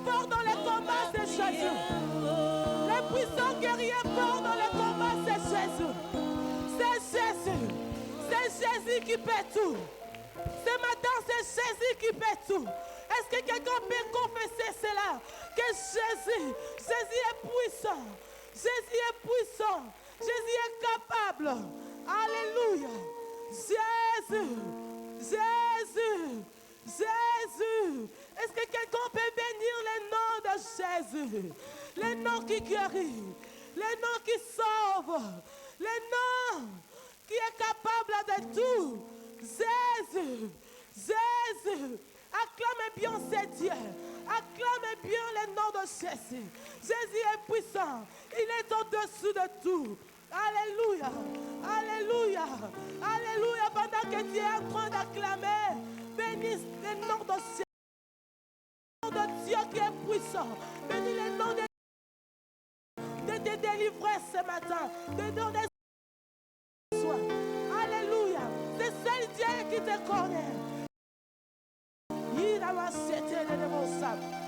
forts dans les combats, c'est Jésus. Les puissants guerriers forts dans les combats, c'est Jésus. C'est Jésus. C'est Jésus qui paie tout. Ce matin, c'est Jésus qui paie tout. Est-ce que quelqu'un peut confesser cela? Que Jésus est puissant. Jésus est puissant. Jésus est capable. Alléluia. Jésus. Est-ce que quelqu'un peut bénir le nom de Jésus? Le nom qui guérit. Le nom qui sauve. Le nom qui est capable de tout. Jésus. Acclamez bien ce Dieu. Acclamez bien le nom de Jésus. Jésus est puissant. Il est au-dessus de tout. Alléluia. Alléluia. Alléluia. Pendant que tu es en train d'acclamer, bénis le nom de Jésus. Le nom de Dieu qui est puissant. Bénis le nom de te délivrer ce matin. De donner soin. Alléluia. C'est seul Dieu qui te connaît.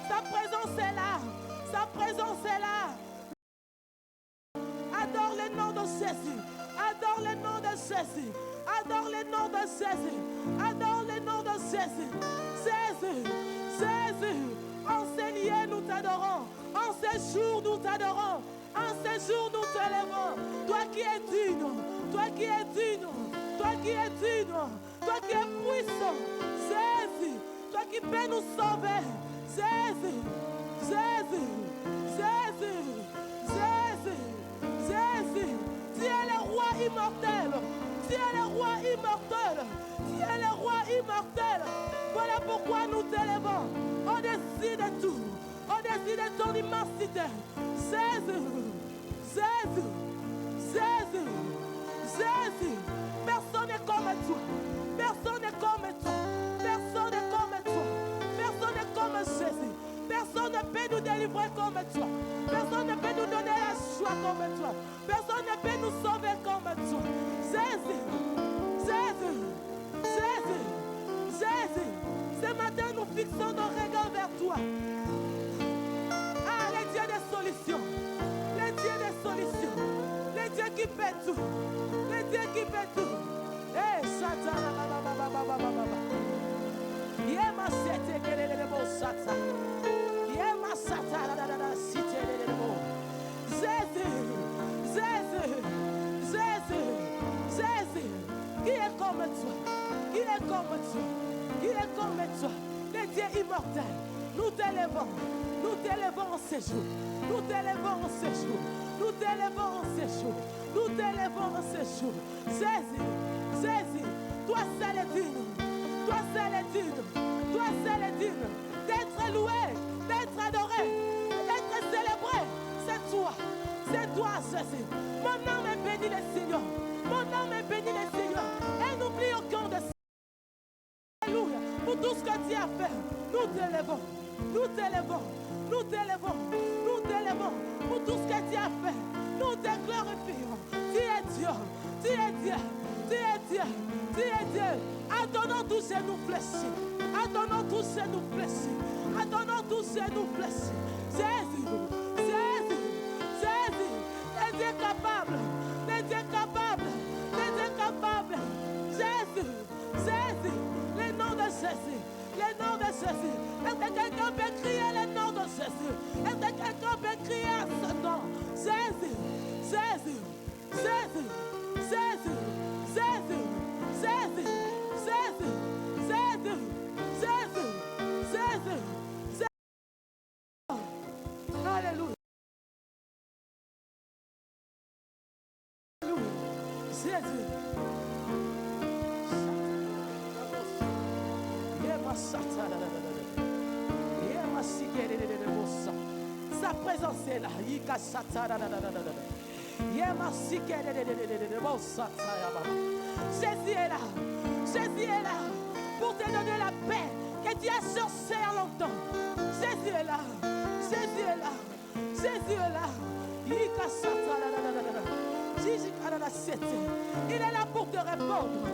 Sa présence est là. Sa présence est là. Adore le nom de Jésus. Adore le nom de Jésus. Adore le nom de Jésus. Adore le nom de Jésus. Jésus. En ce lieu, nous t'adorons. En ce jour, nous t'adorons. En ce jour, nous t'élèvons. Toi qui es digne. Toi qui es digne. Toi qui es digne. Toi qui es puissant. Jésus. Toi qui peux nous sauver. Jésus. Tu es le roi immortel. Tu es le roi immortel. Tu es le roi immortel. Voilà pourquoi nous t'élevons. Au-dessus de tout. Au-dessus de ton immensité. Jésus. Personne n'est comme toi. Personne n'est comme toi. Personne n'est comme toi. Personne n'est comme Jésus. Personne ne peut nous délivrer comme toi. Personne ne peut nous donner la joie comme toi. Personne ne peut nous sauver comme toi. Jésus. Ce matin, nous fixons nos regards vers toi. Ah, le Dieu des solutions. Le Dieu des solutions. Le Dieu qui fait tout. Le Dieu qui fait tout. Eh, Satan. Yema sete kelele bo sata. Yema sata la site le bo. Jésus. Qui est comme toi? Qui est comme toi? Qui est comme toi? Le Dieu immortel. Nous t'élevons. Nous t'élevons en ce jour. Nous t'élevons en ce jour. Nous t'élevons en ce jour. Nous t'élevons en ce jour. Jésus. Toi seul est digne. Toi seul est digne. Toi seul est digne d'être loué, d'être adoré, d'être célébré. C'est toi, Jésus. Mon âme est béni le Seigneur. Mon âme est béni le Seigneur. Et n'oublie aucun de ça. Alléluia. Pour tout ce que tu as fait, nous t'élevons. Nous t'élevons. Nous t'élevons. Nous t'élevons. Pour tout ce que tu as fait, nous te glorifions. Tu es Dieu. Tu es Dieu. Tu es Dieu. Tu es Dieu. Adonnons tous ces nous fléchis. Adonnons tous ces nous fléchis. Adonnons tous ces nous fléchis. Jésus. Les Dieu capable. Les Dieu capable. Les Dieu capable. Jésus. Le nom de Jésus. Le nom de Jésus. Est-ce que quelqu'un peut crier le nom de Jésus? Est-ce que quelqu'un peut crier à ce nom? Jésus. Alléluia. Jésus. Sa présence est là. Jésus est là. Jésus est là pour te donner la paix que tu as cherché longtemps. Jésus est là. Jésus est là. Jésus est là. Il est là pour te répondre.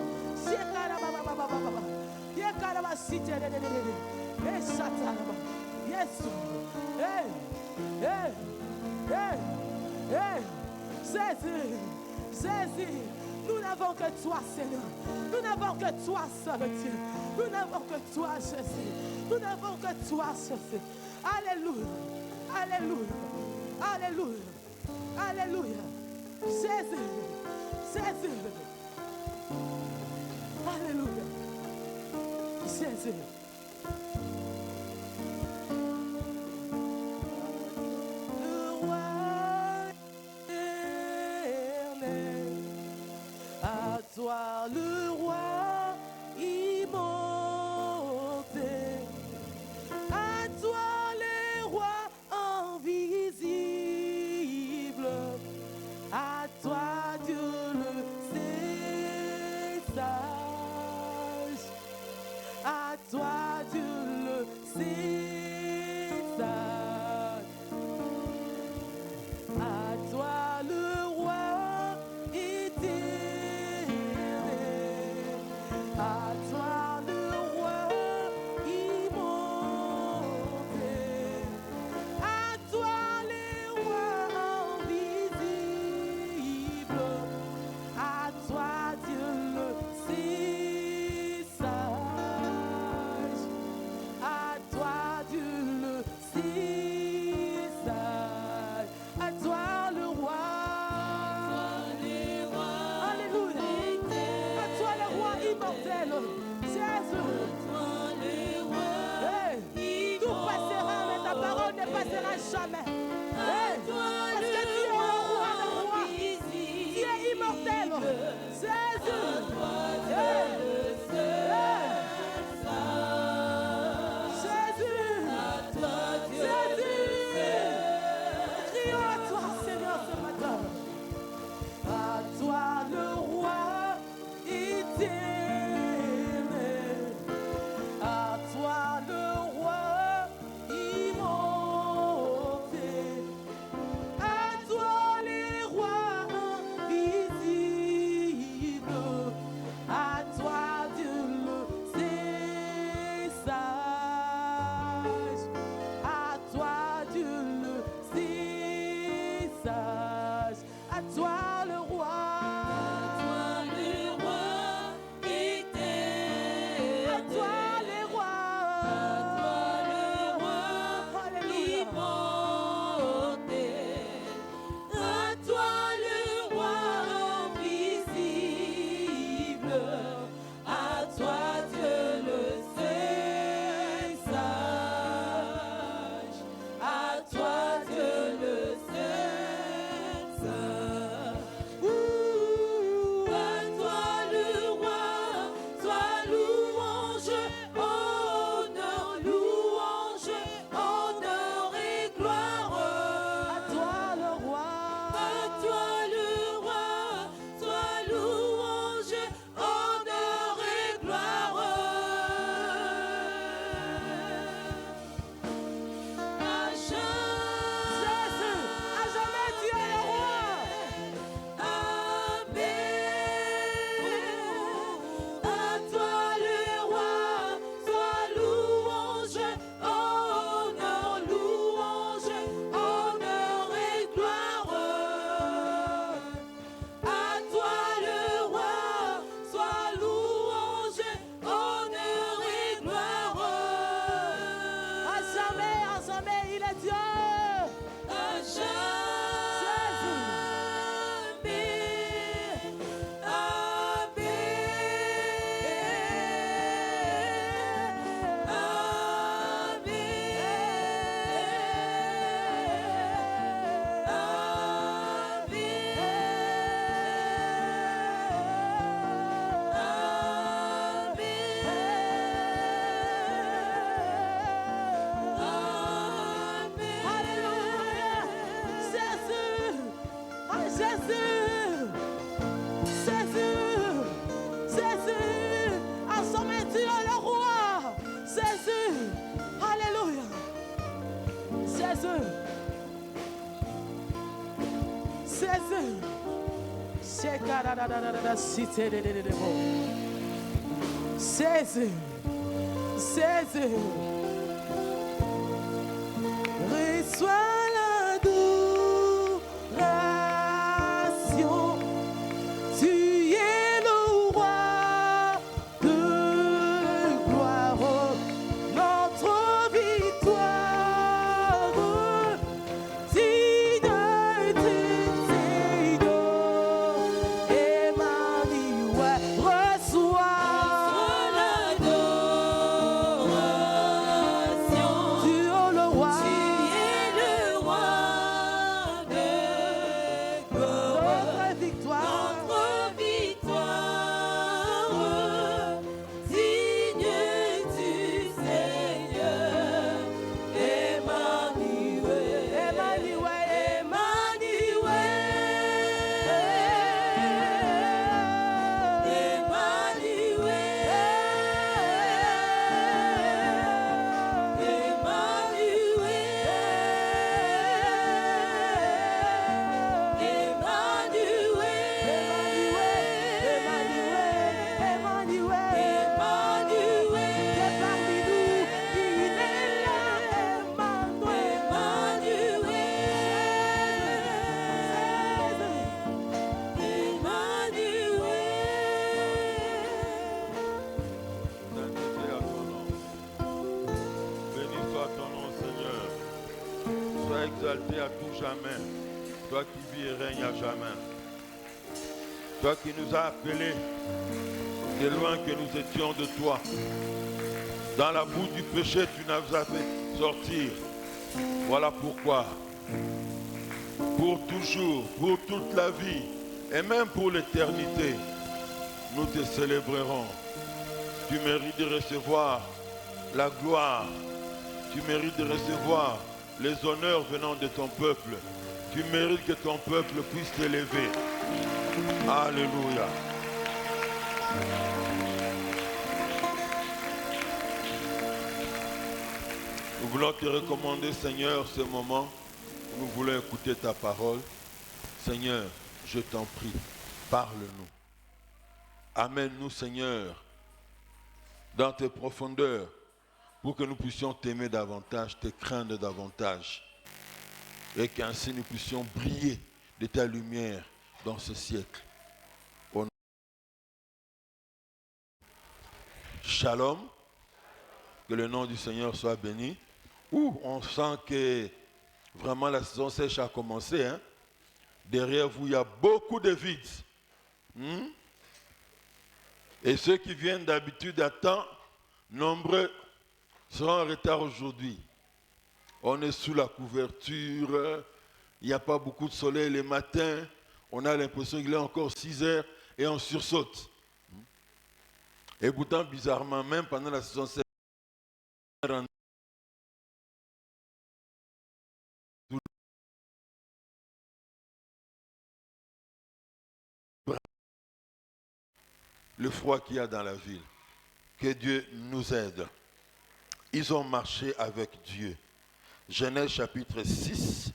Yes. Hey, hey, hey. Jésus, Jésus. Nous n'avons que toi, Seigneur. Nous n'avons que toi, seul Dieu. Nous n'avons que toi, Jésus. Nous n'avons que toi, Jésus. Alléluia. Alléluia. Alléluia. Alléluia. Jésus. Jésus. Alléluia. Jésus. Le roi éternel, à toi le roi immortel, à toi les rois invisibles, à toi Dieu le sage, à toi Dieu le sage, à toi le roi éternel, à toi le roi immortel, à toi les rois invisibles, à toi Dieu le sage, à toi Dieu le sage, à toi le roi. Alléluia. À toi le roi immortel. Jésus. Hey. Tout passera, mais ta parole ne passera jamais. Hey. Parce que tu es le roi des rois. Tu es immortel. Jésus. Hey. Hey. Jésus. Jésus. Crions à toi, Seigneur, ce matin. À toi le roi éternel, à toi le roi immortel, à toi les rois invisibles, à toi Dieu le sage, à toi Dieu le sage, à toi le roi. À toi les rois. Alléluia. À toi le roi. Jésus, à jamais tu es le roi. À jamais, il est Dieu. Alléluia. Jésus. Ah, Jésus. Jésus. Jésus. À son main, tu es le roi. Jésus. Alléluia. Jésus. Jésus. Jésus. Jésus. Reçois la exalté à tout jamais. Toi qui vis et règnes à jamais. Toi qui nous as appelés, c'est loin que nous étions de toi. Dans la boue du péché, tu nous as fait sortir. Voilà pourquoi, pour toujours, pour toute la vie, et même pour l'éternité, nous te célébrerons. Tu mérites de recevoir la gloire. Tu mérites de recevoir les honneurs venant de ton peuple. Tu mérites que ton peuple puisse t'élever. Alléluia. Nous voulons te recommander, Seigneur, ce moment où nous voulons écouter ta parole. Seigneur, je t'en prie, parle-nous. Amène-nous, Seigneur, dans tes profondeurs, pour que nous puissions t'aimer davantage, te craindre davantage, et qu'ainsi nous puissions briller de ta lumière dans ce siècle. Shalom, que le nom du Seigneur soit béni. On sent que vraiment la saison sèche a commencé. Hein? Derrière vous, il y a beaucoup de vides. Et ceux qui viennent d'habitude à temps, nombreux seront en retard aujourd'hui. On est sous la couverture, il n'y a pas beaucoup de soleil les matins, on a l'impression qu'il est encore 6 heures et on sursaute. Et pourtant, bizarrement, même pendant la saison sèche, le froid qu'il y a dans la ville. Que Dieu nous aide. Ils ont marché avec Dieu. Genèse chapitre 6.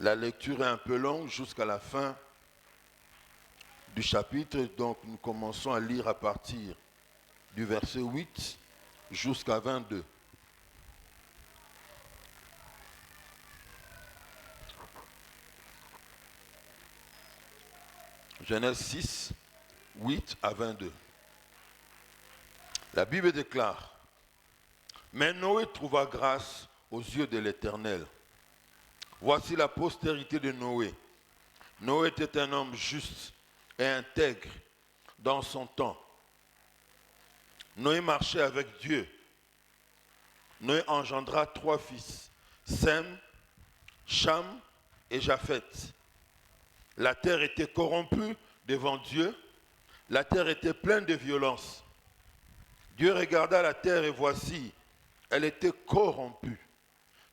La lecture est un peu longue jusqu'à la fin du chapitre. Donc nous commençons à lire à partir du verset 8 jusqu'à 22. Genèse 6, 8 à 22. La Bible déclare: mais Noé trouva grâce aux yeux de l'Éternel. Voici la postérité de Noé. Noé était un homme juste et intègre dans son temps. Noé marchait avec Dieu. Noé engendra 3 fils, Sem, Cham et Japheth. La terre était corrompue devant Dieu. La terre était pleine de violence. Dieu regarda la terre et voici, elle était corrompue,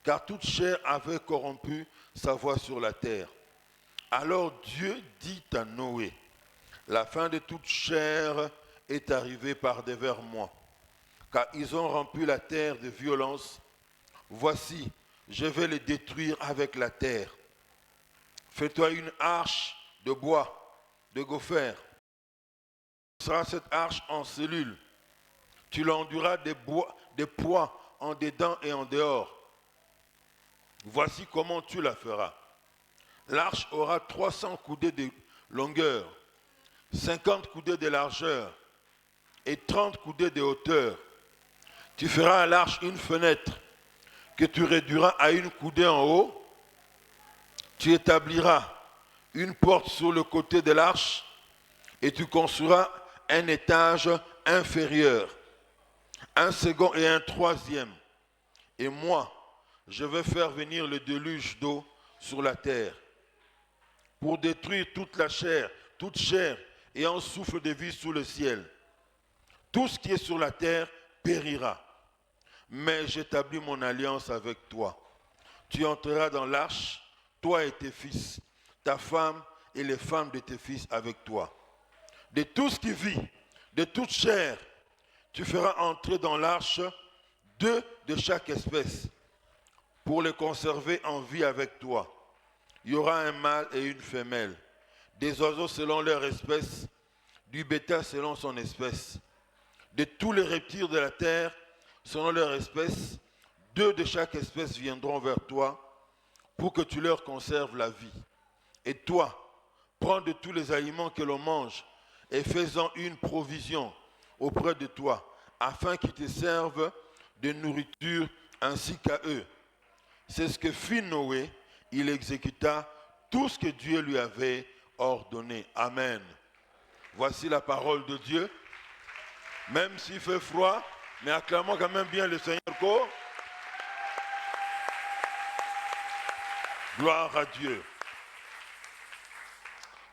car toute chair avait corrompu sa voie sur la terre. Alors Dieu dit à Noé: la fin de toute chair est arrivée par devers moi, car ils ont rempli la terre de violence. Voici, je vais les détruire avec la terre. Fais-toi une arche de bois, de gopher. Ce sera cette arche en cellule. Tu l'enduras des poids en dedans et en dehors. Voici comment tu la feras. L'arche aura 300 coudées de longueur, 50 coudées de largeur et 30 coudées de hauteur. Tu feras à l'arche une fenêtre que tu réduiras à une coudée en haut. Tu établiras une porte sur le côté de l'arche et tu construiras un étage inférieur, un second et un troisième. Et moi, je vais faire venir le déluge d'eau sur la terre pour détruire toute chair et un souffle de vie sous le ciel. Tout ce qui est sur la terre périra. Mais j'établis mon alliance avec toi. Tu entreras dans l'arche, toi et tes fils, ta femme et les femmes de tes fils avec toi. De tout ce qui vit, de toute chair, tu feras entrer dans l'arche 2 de chaque espèce pour les conserver en vie avec toi. Il y aura un mâle et une femelle, des oiseaux selon leur espèce, du bétail selon son espèce. De tous les reptiles de la terre, selon leur espèce, 2 de chaque espèce viendront vers toi pour que tu leur conserves la vie. Et toi, prends de tous les aliments que l'on mange et fais-en une provision auprès de toi, afin qu'ils te servent de nourriture ainsi qu'à eux. C'est ce que fit Noé. Il exécuta tout ce que Dieu lui avait ordonné. Amen. Voici la parole de Dieu. Même s'il fait froid, mais acclamons quand même bien le Seigneur. Gloire à Dieu.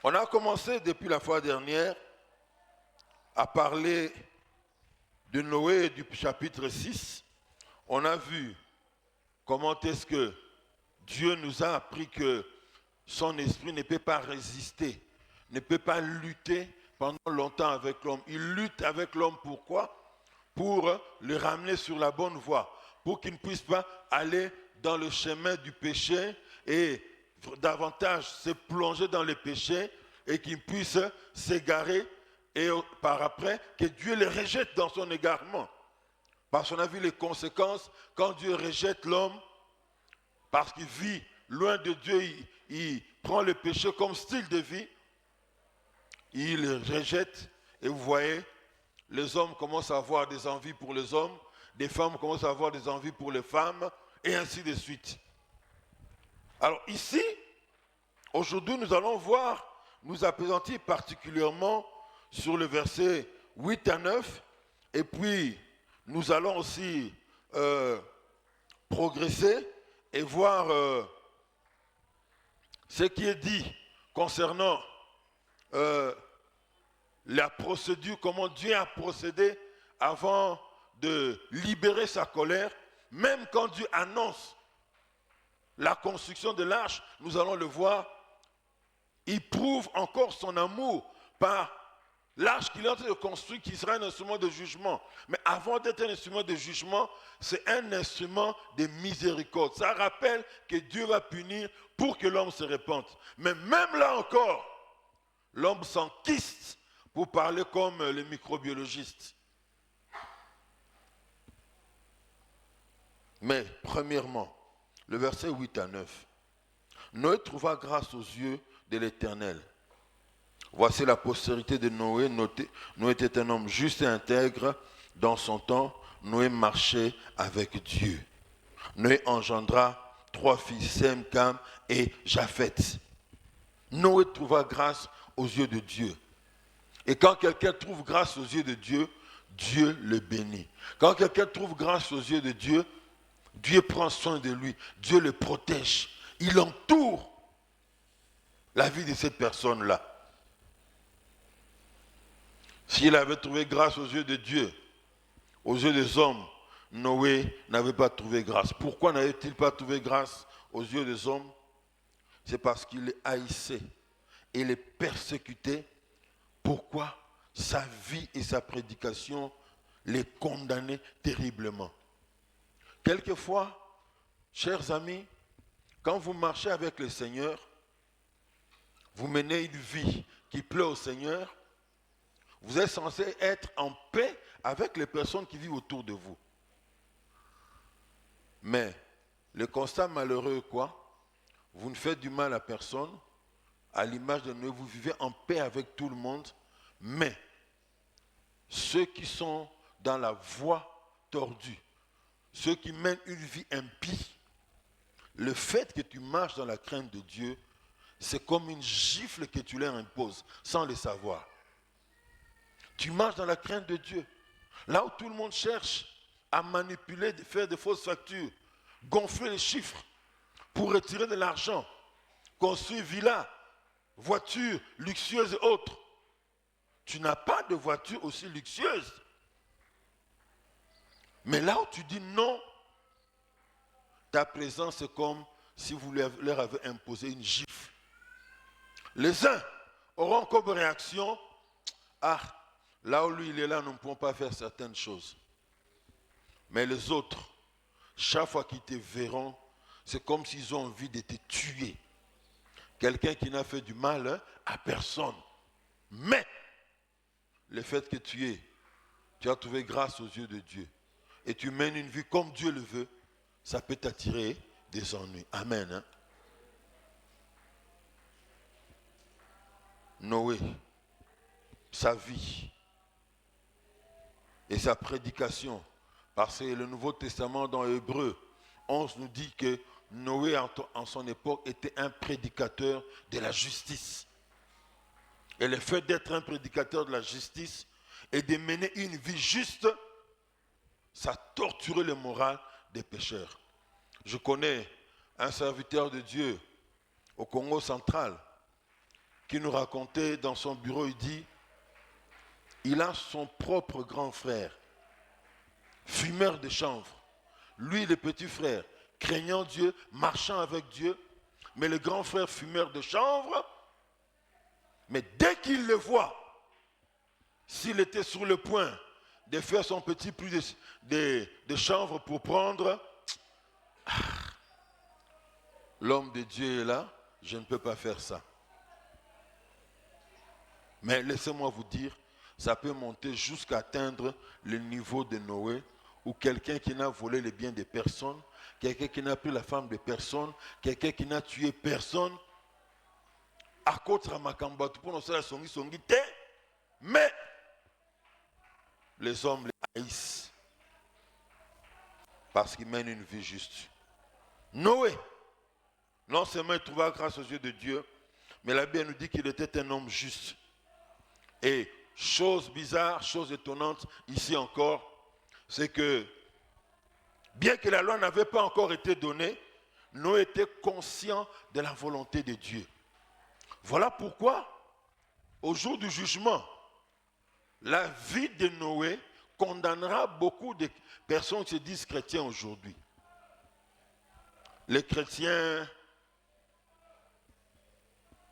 On a commencé depuis la fois dernière à parler de Noé du chapitre 6. On a vu comment est-ce que Dieu nous a appris que son esprit ne peut pas résister, ne peut pas lutter pendant longtemps avec l'homme. Il lutte avec l'homme, pourquoi? Pour le ramener sur la bonne voie, pour qu'il ne puisse pas aller dans le chemin du péché et davantage se plonger dans le péché et qu'il puisse s'égarer et par après que Dieu le rejette dans son égarement. Parce qu'on a vu les conséquences quand Dieu rejette l'homme, parce qu'il vit loin de Dieu, il prend le péché comme style de vie, il le rejette et vous voyez, les hommes commencent à avoir des envies pour les hommes, des femmes commencent à avoir des envies pour les femmes et ainsi de suite. Alors ici, aujourd'hui nous allons voir, nous appesantir particulièrement sur le verset 8 à 9 et puis nous allons aussi progresser et voir ce qui est dit concernant la procédure, comment Dieu a procédé avant de libérer sa colère. Même quand Dieu annonce la construction de l'arche, nous allons le voir, il prouve encore son amour par l'arche qu'il est en train de construire, qui sera un instrument de jugement. Mais avant d'être un instrument de jugement, c'est un instrument de miséricorde. Ça rappelle que Dieu va punir pour que l'homme se répande. Mais même là encore, l'homme s'enquiste pour parler comme les microbiologistes. Mais premièrement, le verset 8 à 9. Noé trouva grâce aux yeux de l'Éternel. Voici la postérité de Noé. Noé était un homme juste et intègre. Dans son temps, Noé marchait avec Dieu. Noé engendra 3 fils, Sem, Cam et Japheth. Noé trouva grâce aux yeux de Dieu. Et quand quelqu'un trouve grâce aux yeux de Dieu, Dieu le bénit. Quand quelqu'un trouve grâce aux yeux de Dieu, Dieu prend soin de lui. Dieu le protège. Il entoure la vie de cette personne-là. S'il avait trouvé grâce aux yeux de Dieu, aux yeux des hommes, Noé n'avait pas trouvé grâce. Pourquoi n'avait-il pas trouvé grâce aux yeux des hommes? C'est parce qu'il les haïssait et les persécutait. Pourquoi? Sa vie et sa prédication les condamnaient terriblement. Quelquefois, chers amis, quand vous marchez avec le Seigneur, vous menez une vie qui plaît au Seigneur, vous êtes censé être en paix avec les personnes qui vivent autour de vous. Mais le constat malheureux est quoi? Vous ne faites du mal à personne, à l'image de Noé, vous vivez en paix avec tout le monde, mais ceux qui sont dans la voie tordue, ceux qui mènent une vie impie, le fait que tu marches dans la crainte de Dieu, c'est comme une gifle que tu leur imposes sans le savoir. Tu marches dans la crainte de Dieu. Là où tout le monde cherche à manipuler, faire de fausses factures, gonfler les chiffres pour retirer de l'argent, construire villas, voitures luxueuses et autres. Tu n'as pas de voiture aussi luxueuse. Mais là où tu dis non, ta présence est comme si vous leur avez imposé une gifle. Les uns auront comme réaction, ah, là où lui il est là, nous ne pouvons pas faire certaines choses. Mais les autres, chaque fois qu'ils te verront, c'est comme s'ils ont envie de te tuer. Quelqu'un qui n'a fait du mal à personne. Mais, le fait que tu as trouvé grâce aux yeux de Dieu, et tu mènes une vie comme Dieu le veut, ça peut t'attirer des ennuis. Amen. Hein? Noé, sa vie et sa prédication, parce que le Nouveau Testament dans Hébreux 11 nous dit que Noé, en son époque, était un prédicateur de la justice. Et le fait d'être un prédicateur de la justice et de mener une vie juste, ça torturait le moral des pécheurs. Je connais un serviteur de Dieu au Congo central qui nous racontait dans son bureau, il dit, il a son propre grand frère, fumeur de chanvre. Lui, le petit frère, craignant Dieu, marchant avec Dieu, mais le grand frère fumeur de chanvre, mais dès qu'il le voit, s'il était sur le point de faire son petit plus de chanvre pour prendre, l'homme de Dieu est là, je ne peux pas faire ça. Mais laissez-moi vous dire, ça peut monter jusqu'à atteindre le niveau de Noé, où quelqu'un qui n'a volé les biens de personne, quelqu'un qui n'a pris la femme de personne, quelqu'un qui n'a tué personne, à cause de Makamba, pour nous faire songi, mais les hommes les haïssent parce qu'ils mènent une vie juste. Noé, non seulement il trouva grâce aux yeux de Dieu, mais la Bible nous dit qu'il était un homme juste. Et chose bizarre, chose étonnante, ici encore, c'est que bien que la loi n'avait pas encore été donnée, Noé était conscient de la volonté de Dieu. Voilà pourquoi, au jour du jugement, la vie de Noé condamnera beaucoup de personnes qui se disent chrétiens aujourd'hui. Les chrétiens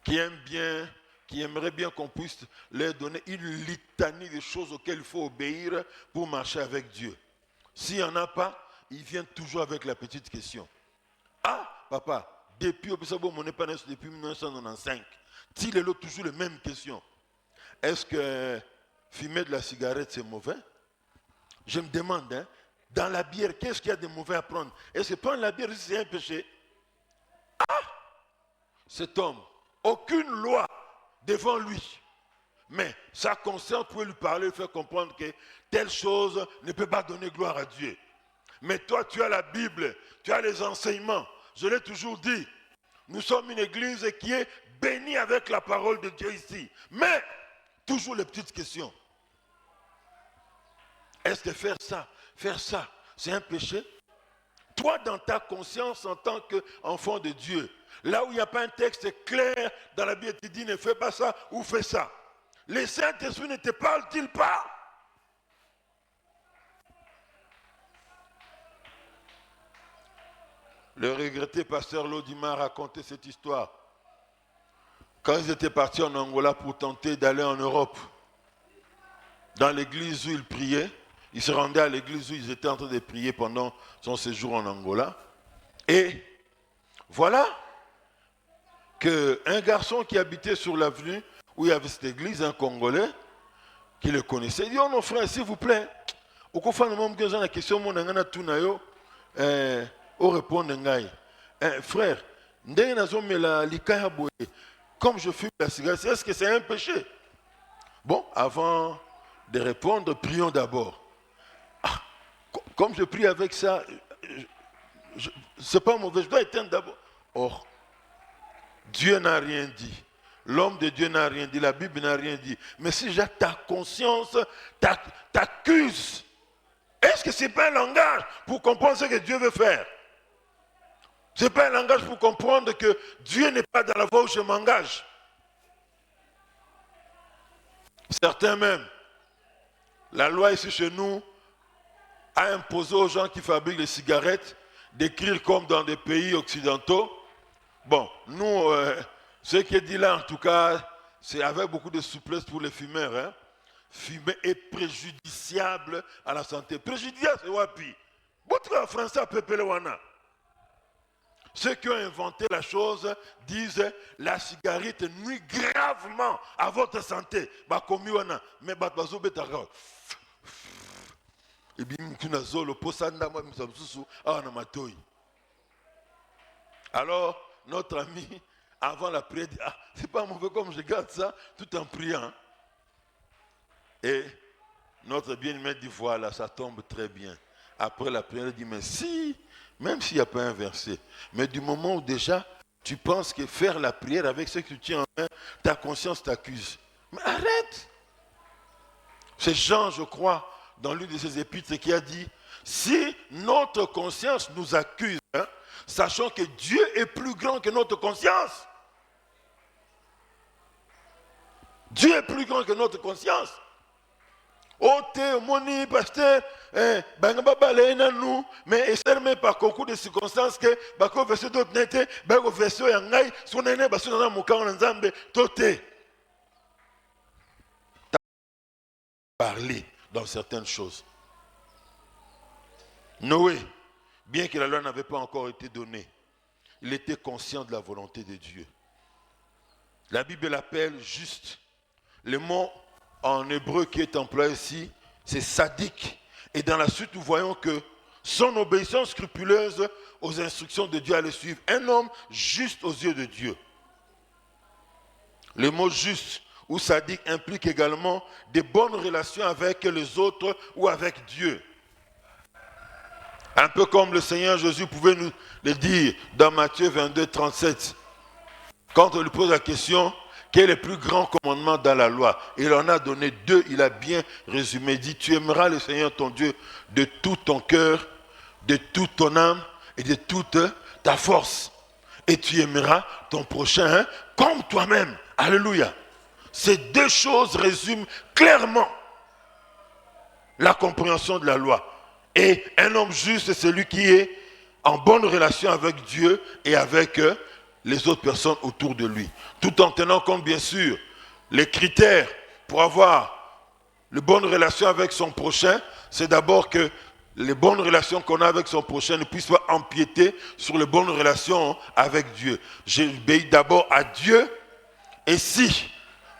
qui aiment bien, qui aimeraient bien qu'on puisse leur donner une litanie de choses auxquelles il faut obéir pour marcher avec Dieu. S'il n'y en a pas, ils viennent toujours avec la petite question. Ah, papa, depuis 1995, il est toujours les mêmes questions. Est-ce que fumer de la cigarette, c'est mauvais? Je me demande, hein, dans la bière, qu'est-ce qu'il y a de mauvais à prendre? Est-ce que prendre la bière, c'est un péché? Ah! Cet homme, aucune loi devant lui. Mais sa conscience pouvait lui parler, lui faire comprendre que telle chose ne peut pas donner gloire à Dieu. Mais toi, tu as la Bible, tu as les enseignements. Je l'ai toujours dit, nous sommes une église qui est bénie avec la parole de Dieu ici. Mais, toujours les petites questions. Est-ce que faire ça, c'est un péché? Toi, dans ta conscience, en tant qu'enfant de Dieu, là où il n'y a pas un texte clair dans la Bible qui dit ne fais pas ça ou fais ça, le Saint-Esprit ne te parle-t-il pas? Le regretté pasteur Lodima a raconté cette histoire. Quand ils étaient partis en Angola pour tenter d'aller en Europe, dans l'église où ils priaient, ils se rendaient à l'église où ils étaient en train de prier pendant son séjour en Angola. Et voilà qu'un garçon qui habitait sur l'avenue où il y avait cette église, un Congolais, qui le connaissait, il dit, oh non frère, s'il vous plaît, au cours de la question, au répondre, frère, comme je fume la cigarette, est-ce que c'est un péché? Bon, avant de répondre, prions d'abord. Ah, comme je prie avec ça, c'est pas mauvais, je dois éteindre d'abord. Or, Dieu n'a rien dit. L'homme de Dieu n'a rien dit, la Bible n'a rien dit. Mais si ta conscience t'accuse, est-ce que ce n'est pas un langage pour comprendre ce que Dieu veut faire? Ce n'est pas un langage pour comprendre que Dieu n'est pas dans la voie où je m'engage. Certains même, la loi ici chez nous a imposé aux gens qui fabriquent les cigarettes d'écrire comme dans des pays occidentaux. Bon, nous, ce qui est dit là en tout cas, c'est avec beaucoup de souplesse pour les fumeurs. Hein. Fumer est préjudiciable à la santé. Préjudiciable, c'est wapi. Votre français a pépé le wana. Ceux qui ont inventé la chose disent la cigarette nuit gravement à votre santé. Mais alors, notre ami, avant la prière, dit, ah, c'est pas mauvais comme je garde ça, tout en priant. Et notre bien-aimé dit, voilà, ça tombe très bien. Après la prière, il dit, mais si même s'il n'y a pas un verset. Mais du moment où déjà, tu penses que faire la prière avec ce que tu tiens en main, ta conscience t'accuse. Mais arrête! C'est Jean, je crois, dans l'une de ses épîtres, qui a dit, si notre conscience nous accuse, sachant que Dieu est plus grand que notre conscience. Dieu est plus grand que notre conscience. Ote, moni, pasteur, nous, mais essayez par concours de circonstances que, bako verset d'autres n'était, bako verset yangai, son aîné, baso nana moka en nzambe, tote. Parler dans certaines choses. Noé, bien que la loi n'avait pas encore été donnée, il était conscient de la volonté de Dieu. La Bible l'appelle juste. Le mot en hébreu qui est employé ici, c'est sadique. Et dans la suite, nous voyons que son obéissance scrupuleuse aux instructions de Dieu allait suivre. Un homme juste aux yeux de Dieu. Le mot juste ou sadique implique également des bonnes relations avec les autres ou avec Dieu. Un peu comme le Seigneur Jésus pouvait nous le dire dans Matthieu 22, 37. Quand on lui pose la question, quel est le plus grand commandement dans la loi? Il en a donné deux, il a bien résumé. Il dit, tu aimeras le Seigneur ton Dieu de tout ton cœur, de toute ton âme et de toute ta force. Et tu aimeras ton prochain comme toi-même. Alléluia. Ces deux choses résument clairement la compréhension de la loi. Et un homme juste, c'est celui qui est en bonne relation avec Dieu et avec les autres personnes autour de lui. Tout en tenant compte, bien sûr, les critères pour avoir de bonnes relations avec son prochain, c'est d'abord que les bonnes relations qu'on a avec son prochain ne puissent pas empiéter sur les bonnes relations avec Dieu. J'obéis d'abord à Dieu, et si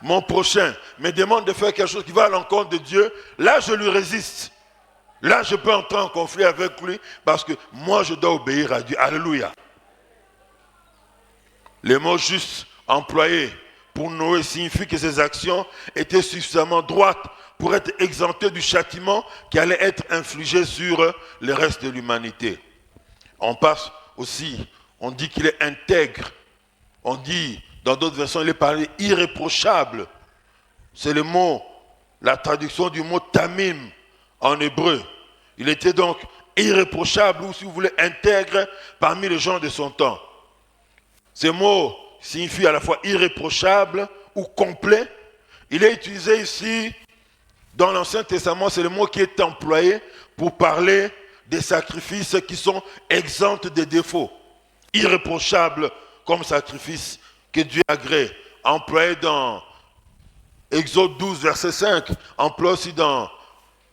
mon prochain me demande de faire quelque chose qui va à l'encontre de Dieu, là je lui résiste. Là je peux entrer en conflit avec lui parce que moi je dois obéir à Dieu. Alléluia. Le mot juste employé pour Noé signifie que ses actions étaient suffisamment droites pour être exemptées du châtiment qui allait être infligé sur le reste de l'humanité. On passe aussi, on dit qu'il est intègre. On dit, dans d'autres versions, il est parlé irréprochable. C'est le mot, la traduction du mot tamim en hébreu. Il était donc irréprochable ou, si vous voulez, intègre parmi les gens de son temps. Ce mot signifie à la fois irréprochable ou complet. Il est utilisé ici dans l'Ancien Testament, c'est le mot qui est employé pour parler des sacrifices qui sont exempts de défauts. Irréprochable comme sacrifice que Dieu agrée. Employé dans Exode 12, verset 5. Employé aussi dans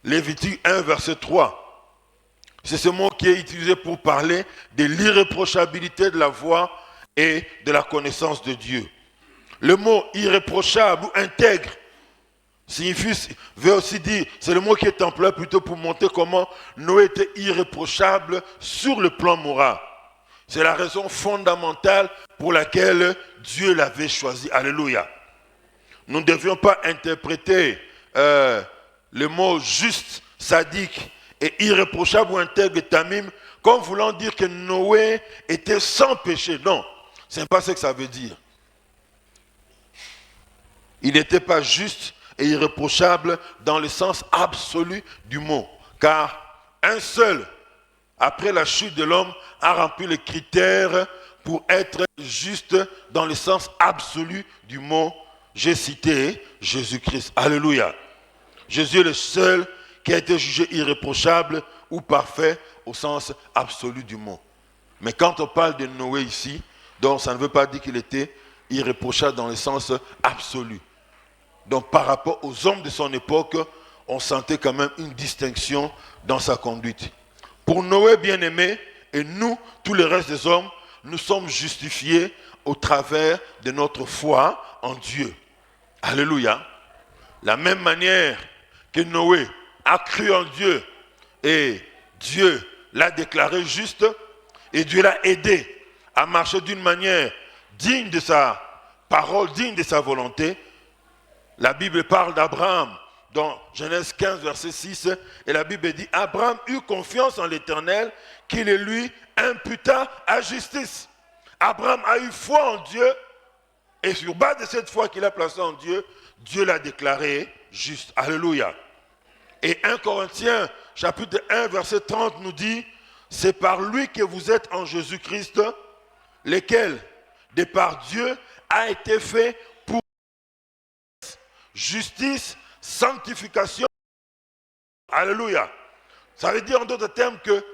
Lévitique 1, verset 3. C'est ce mot qui est utilisé pour parler de l'irréprochabilité de la voix et de la connaissance de Dieu. Le mot irréprochable ou intègre veut aussi dire, c'est le mot qui est employé plutôt pour montrer comment Noé était irréprochable sur le plan moral. C'est la raison fondamentale pour laquelle Dieu l'avait choisi. Alléluia. Nous ne devions pas interpréter le mot juste, sadique et irréprochable ou intègre tamim comme voulant dire que Noé était sans péché. Non, ce n'est pas ce que ça veut dire. Il n'était pas juste et irréprochable dans le sens absolu du mot. Car un seul, après la chute de l'homme, a rempli les critères pour être juste dans le sens absolu du mot. J'ai cité Jésus-Christ. Alléluia. Jésus est le seul qui a été jugé irréprochable ou parfait au sens absolu du mot. Mais quand on parle de Noé ici, donc ça ne veut pas dire qu'il était irréprochable dans le sens absolu. Donc par rapport aux hommes de son époque, on sentait quand même une distinction dans sa conduite. Pour Noé bien-aimé, et nous, tous les restes des hommes, nous sommes justifiés au travers de notre foi en Dieu. Alléluia. La même manière que Noé a cru en Dieu et Dieu l'a déclaré juste et Dieu l'a aidé à marcher d'une manière digne de sa parole, digne de sa volonté. La Bible parle d'Abraham dans Genèse 15, verset 6, et la Bible dit, Abraham eut confiance en l'Éternel, qu'il le lui imputa à justice. Abraham a eu foi en Dieu, et sur base de cette foi qu'il a placée en Dieu, Dieu l'a déclaré juste. Alléluia. Et 1 Corinthiens, chapitre 1, verset 30 nous dit, c'est par lui que vous êtes en Jésus-Christ, lequel, de par Dieu, a été fait pour justice, sanctification. Alléluia. Ça veut dire en d'autres termes que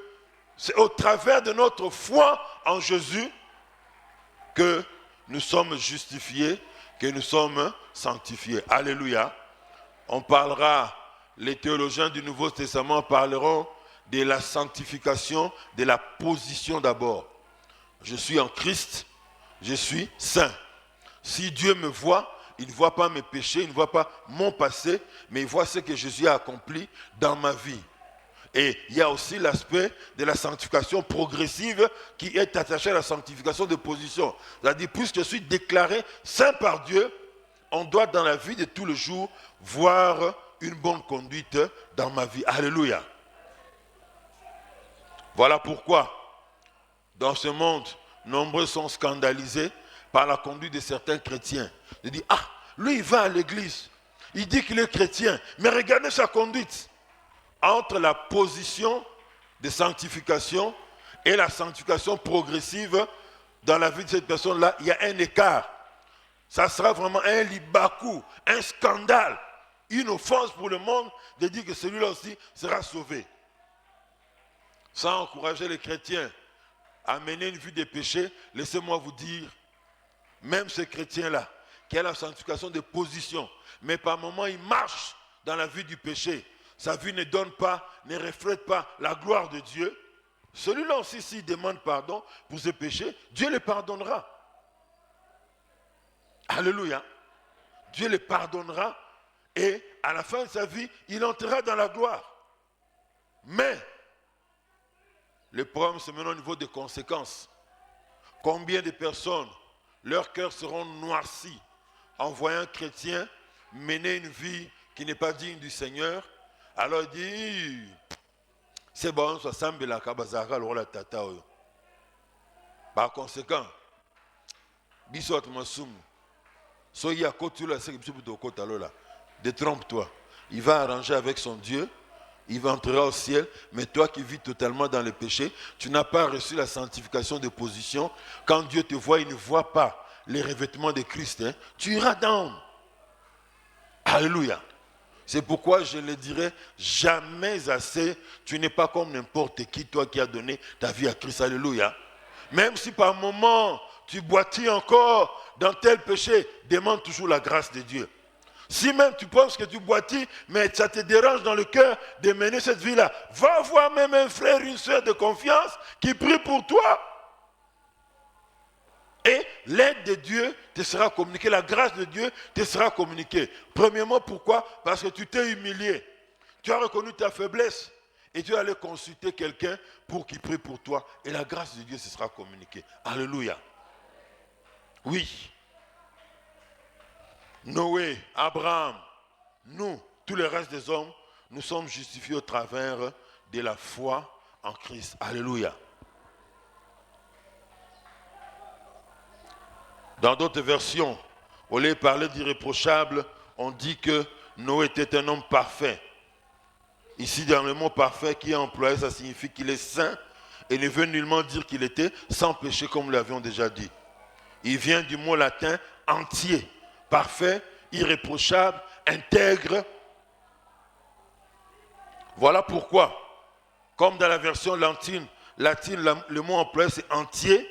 c'est au travers de notre foi en Jésus que nous sommes justifiés, que nous sommes sanctifiés. Alléluia. On parlera, les théologiens du Nouveau Testament parleront de la sanctification, de la position d'abord. Je suis en Christ, je suis saint. Si Dieu me voit, il ne voit pas mes péchés, il ne voit pas mon passé, mais il voit ce que Jésus a accompli dans ma vie. Et il y a aussi l'aspect de la sanctification progressive qui est attaché à la sanctification de position. C'est-à-dire, puisque je suis déclaré saint par Dieu, on doit dans la vie de tous les jours voir une bonne conduite dans ma vie. Alléluia. Voilà pourquoi, dans ce monde, nombreux sont scandalisés par la conduite de certains chrétiens. Ils disent, ah, lui il va à l'église, il dit qu'il est chrétien, mais regardez sa conduite. Entre la position de sanctification et la sanctification progressive dans la vie de cette personne-là, il y a un écart. Ça sera vraiment un libakou, un scandale, une offense pour le monde de dire que celui-là aussi sera sauvé. Sans encourager les chrétiens à mener une vie de péché, laissez-moi vous dire, même ce chrétien-là, qui a la sanctification de position, mais par moments il marche dans la vie du péché, sa vie ne donne pas, ne reflète pas la gloire de Dieu, celui-là aussi, s'il demande pardon pour ses péchés, Dieu le pardonnera. Alléluia. Dieu le pardonnera et à la fin de sa vie, il entrera dans la gloire. Mais, le problème, c'est maintenant au niveau des conséquences. Combien de personnes, leurs cœurs seront noircis en voyant un chrétien mener une vie qui n'est pas digne du Seigneur. Alors il dit, c'est bon, ça semble la kabazaka, le tata. Par conséquent, bisot masum, soyez à côté là, c'est que détrompe-toi. Il va arranger avec son Dieu, il va entrer au ciel, mais toi qui vis totalement dans le péché, tu n'as pas reçu la sanctification de position. Quand Dieu te voit, il ne voit pas les revêtements de Christ. Hein. Tu iras down. Alléluia. C'est pourquoi je ne dirai jamais assez, tu n'es pas comme n'importe qui, toi qui as donné ta vie à Christ. Alléluia. Même si par moment tu boitis encore dans tel péché, demande toujours la grâce de Dieu. Si même tu penses que tu boitis, mais ça te dérange dans le cœur de mener cette vie-là, va voir même un frère, une soeur de confiance qui prie pour toi. Et l'aide de Dieu te sera communiquée, la grâce de Dieu te sera communiquée. Premièrement, pourquoi? Parce que tu t'es humilié. Tu as reconnu ta faiblesse et tu es allé consulter quelqu'un pour qu'il prie pour toi. Et la grâce de Dieu se sera communiquée. Alléluia. Oui. Noé, Abraham, nous, tous les restes des hommes, nous sommes justifiés au travers de la foi en Christ. Alléluia. Dans d'autres versions, au lieu de parler d'irréprochable, on dit que Noé était un homme parfait. Ici, dans le mot parfait qui est employé, ça signifie qu'il est saint et ne veut nullement dire qu'il était sans péché, comme nous l'avions déjà dit. Il vient du mot latin entier, parfait, irréprochable, intègre. Voilà pourquoi, comme dans la version latine, le mot employé c'est entier,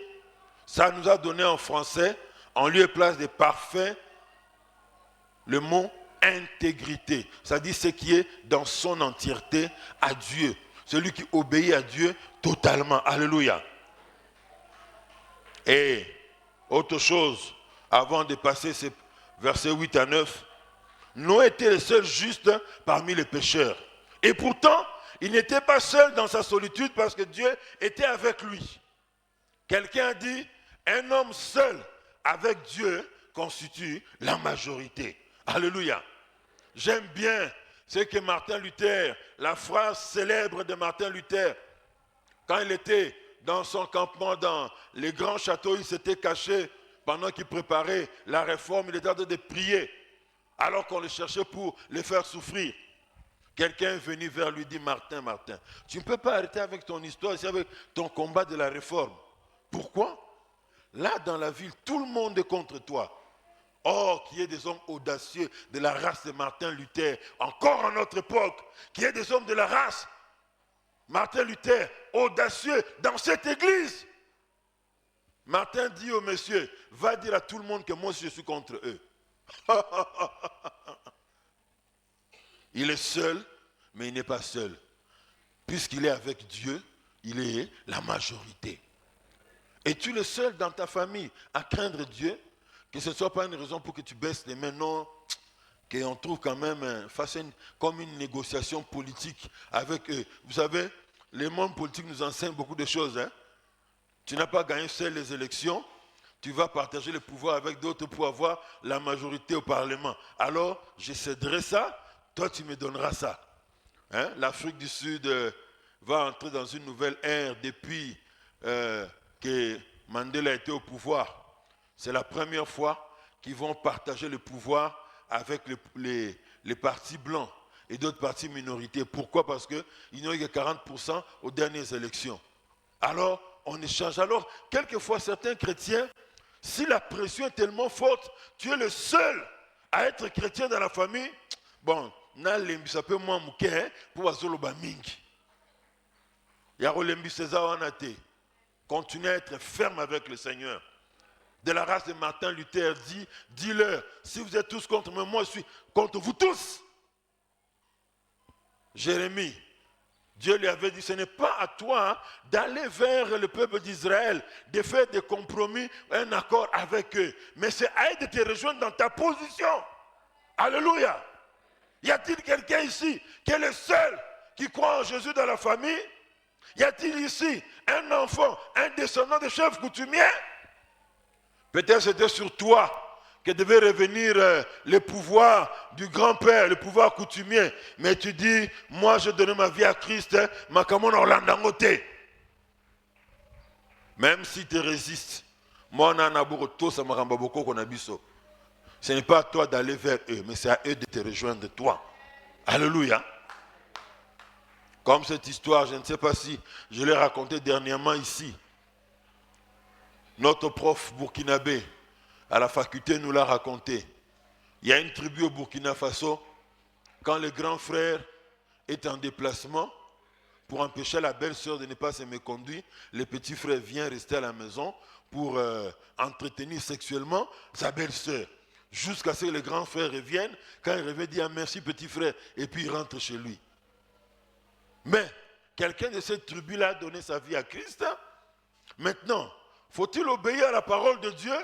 ça nous a donné en français, en lieu et place de parfait, le mot intégrité. Ça dit ce qui est dans son entièreté à Dieu. Celui qui obéit à Dieu totalement. Alléluia. Et autre chose, avant de passer ces versets 8 à 9, Noé était le seul juste parmi les pécheurs. Et pourtant, il n'était pas seul dans sa solitude parce que Dieu était avec lui. Quelqu'un a dit, un homme seul avec Dieu constitue la majorité. Alléluia. J'aime bien c'est que Martin Luther, la phrase célèbre de Martin Luther, quand il était dans son campement, dans les grands châteaux, il s'était caché pendant qu'il préparait la réforme, il était en train de prier, alors qu'on le cherchait pour le faire souffrir. Quelqu'un est venu vers lui et dit, Martin, tu ne peux pas arrêter avec ton histoire, c'est avec ton combat de la réforme. Pourquoi? Là, dans la ville, tout le monde est contre toi. Or, qu'il y ait des hommes audacieux de la race de Martin Luther, encore en notre époque, qu'il y ait des hommes de la race Martin Luther, audacieux dans cette église. Martin dit au monsieur, va dire à tout le monde que moi aussi je suis contre eux. Il est seul, mais il n'est pas seul. Puisqu'il est avec Dieu, il est la majorité. Es-tu le seul dans ta famille à craindre Dieu? Que ce ne soit pas une raison pour que tu baisses les mains, non. Qu'on trouve quand même comme une négociation politique avec eux. Vous savez, le monde politique nous enseigne beaucoup de choses. Hein? Tu n'as pas gagné seul les élections, tu vas partager le pouvoir avec d'autres pour avoir la majorité au Parlement. Alors, je céderai ça, toi tu me donneras ça. Hein? L'Afrique du Sud va entrer dans une nouvelle ère depuis que Mandela était au pouvoir. C'est la première fois qu'ils vont partager le pouvoir avec les partis blancs et d'autres partis minorités. Pourquoi? Parce qu'il n'y a eu que 40% aux dernières élections. Alors, on échange. Alors, quelquefois, certains chrétiens, si la pression est tellement forte, tu es le seul à être chrétien dans la famille, bon, ça peut moins mouquer pour azoloba mingi. Yarolembi César Wanate. Continuez à être ferme avec le Seigneur. De la race de Martin Luther dit, dis-leur, si vous êtes tous contre moi, moi je suis contre vous tous. Jérémie, Dieu lui avait dit, ce n'est pas à toi d'aller vers le peuple d'Israël, de faire des compromis, un accord avec eux, mais c'est à eux de te rejoindre dans ta position. Alléluia. Y a-t-il quelqu'un ici qui est le seul qui croit en Jésus dans la famille? Y a-t-il ici un enfant, un descendant de chef coutumier? Peut-être c'était sur toi que devait revenir le pouvoir du grand-père, le pouvoir coutumier. Mais tu dis, moi je donne ma vie à Christ, même si tu résistes, ce n'est pas à toi d'aller vers eux, mais c'est à eux de te rejoindre toi. Alléluia. Comme cette histoire, je ne sais pas si je l'ai racontée dernièrement ici. Notre prof burkinabé à la faculté nous l'a raconté. Il y a une tribu au Burkina Faso, quand le grand frère est en déplacement, pour empêcher la belle-sœur de ne pas se méconduire, le petit frère vient rester à la maison pour entretenir sexuellement sa belle-sœur. Jusqu'à ce que le grand frère revienne, quand il revient, il dit merci petit frère, et puis il rentre chez lui. Mais quelqu'un de cette tribu-là a donné sa vie à Christ. Maintenant, faut-il obéir à la parole de Dieu?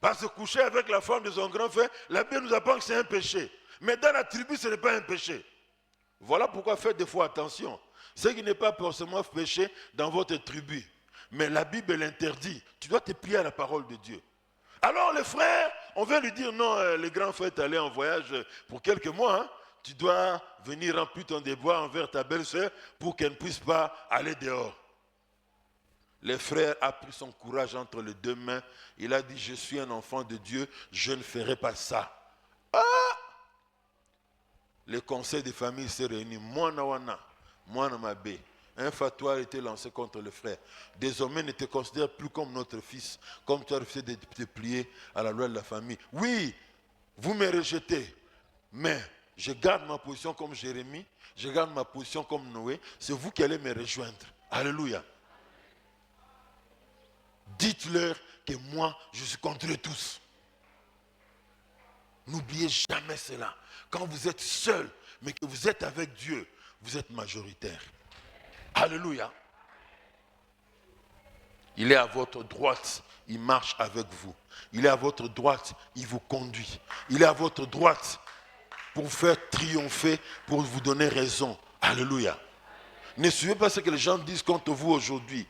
Pas se coucher avec la femme de son grand frère, la Bible nous apprend que c'est un péché. Mais dans la tribu, ce n'est pas un péché. Voilà pourquoi faites des fois attention. Ce qui n'est pas forcément péché dans votre tribu. Mais la Bible l'interdit. Tu dois te plier à la parole de Dieu. Alors les frères, on vient lui dire, non, le grand frère est allé en voyage pour quelques mois. Hein. Tu dois venir remplir ton déboire envers ta belle-sœur pour qu'elle ne puisse pas aller dehors. Le frère a pris son courage entre les deux mains. Il a dit, je suis un enfant de Dieu, je ne ferai pas ça. Ah! Le conseil de famille s'est réuni. Un fatwa a été lancé contre le frère. Désormais, ne te considère plus comme notre fils, comme tu as refusé de te plier à la loi de la famille. Oui, vous me rejetez, mais je garde ma position comme Jérémie, je garde ma position comme Noé. C'est vous qui allez me rejoindre. Alléluia. Dites-leur que moi, je suis contre eux tous. N'oubliez jamais cela. Quand vous êtes seul, mais que vous êtes avec Dieu, vous êtes majoritaire. Alléluia. Il est à votre droite, il marche avec vous. Il est à votre droite, il vous conduit. Il est à votre droite pour vous faire triompher, pour vous donner raison. Alléluia. Ne suivez pas ce que les gens disent contre vous aujourd'hui.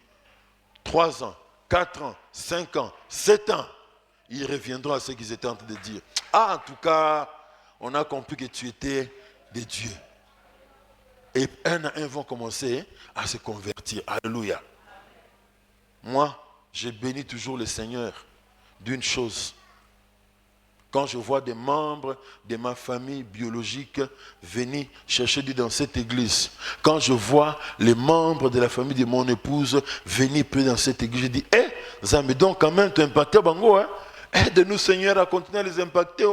3 ans, 4 ans, 5 ans, 7 ans. Ils reviendront à ce qu'ils étaient en train de dire. Ah, en tout cas, on a compris que tu étais de Dieu. Et un à un vont commencer à se convertir. Alléluia. Moi, je bénis toujours le Seigneur d'une chose. Quand je vois des membres de ma famille biologique venir chercher Dieu dans cette église, quand je vois les membres de la famille de mon épouse venir prier dans cette église, je dis, Zambé, donc quand même, tu impactes Bango, hein? Aide-nous, Seigneur, à continuer à les impacter.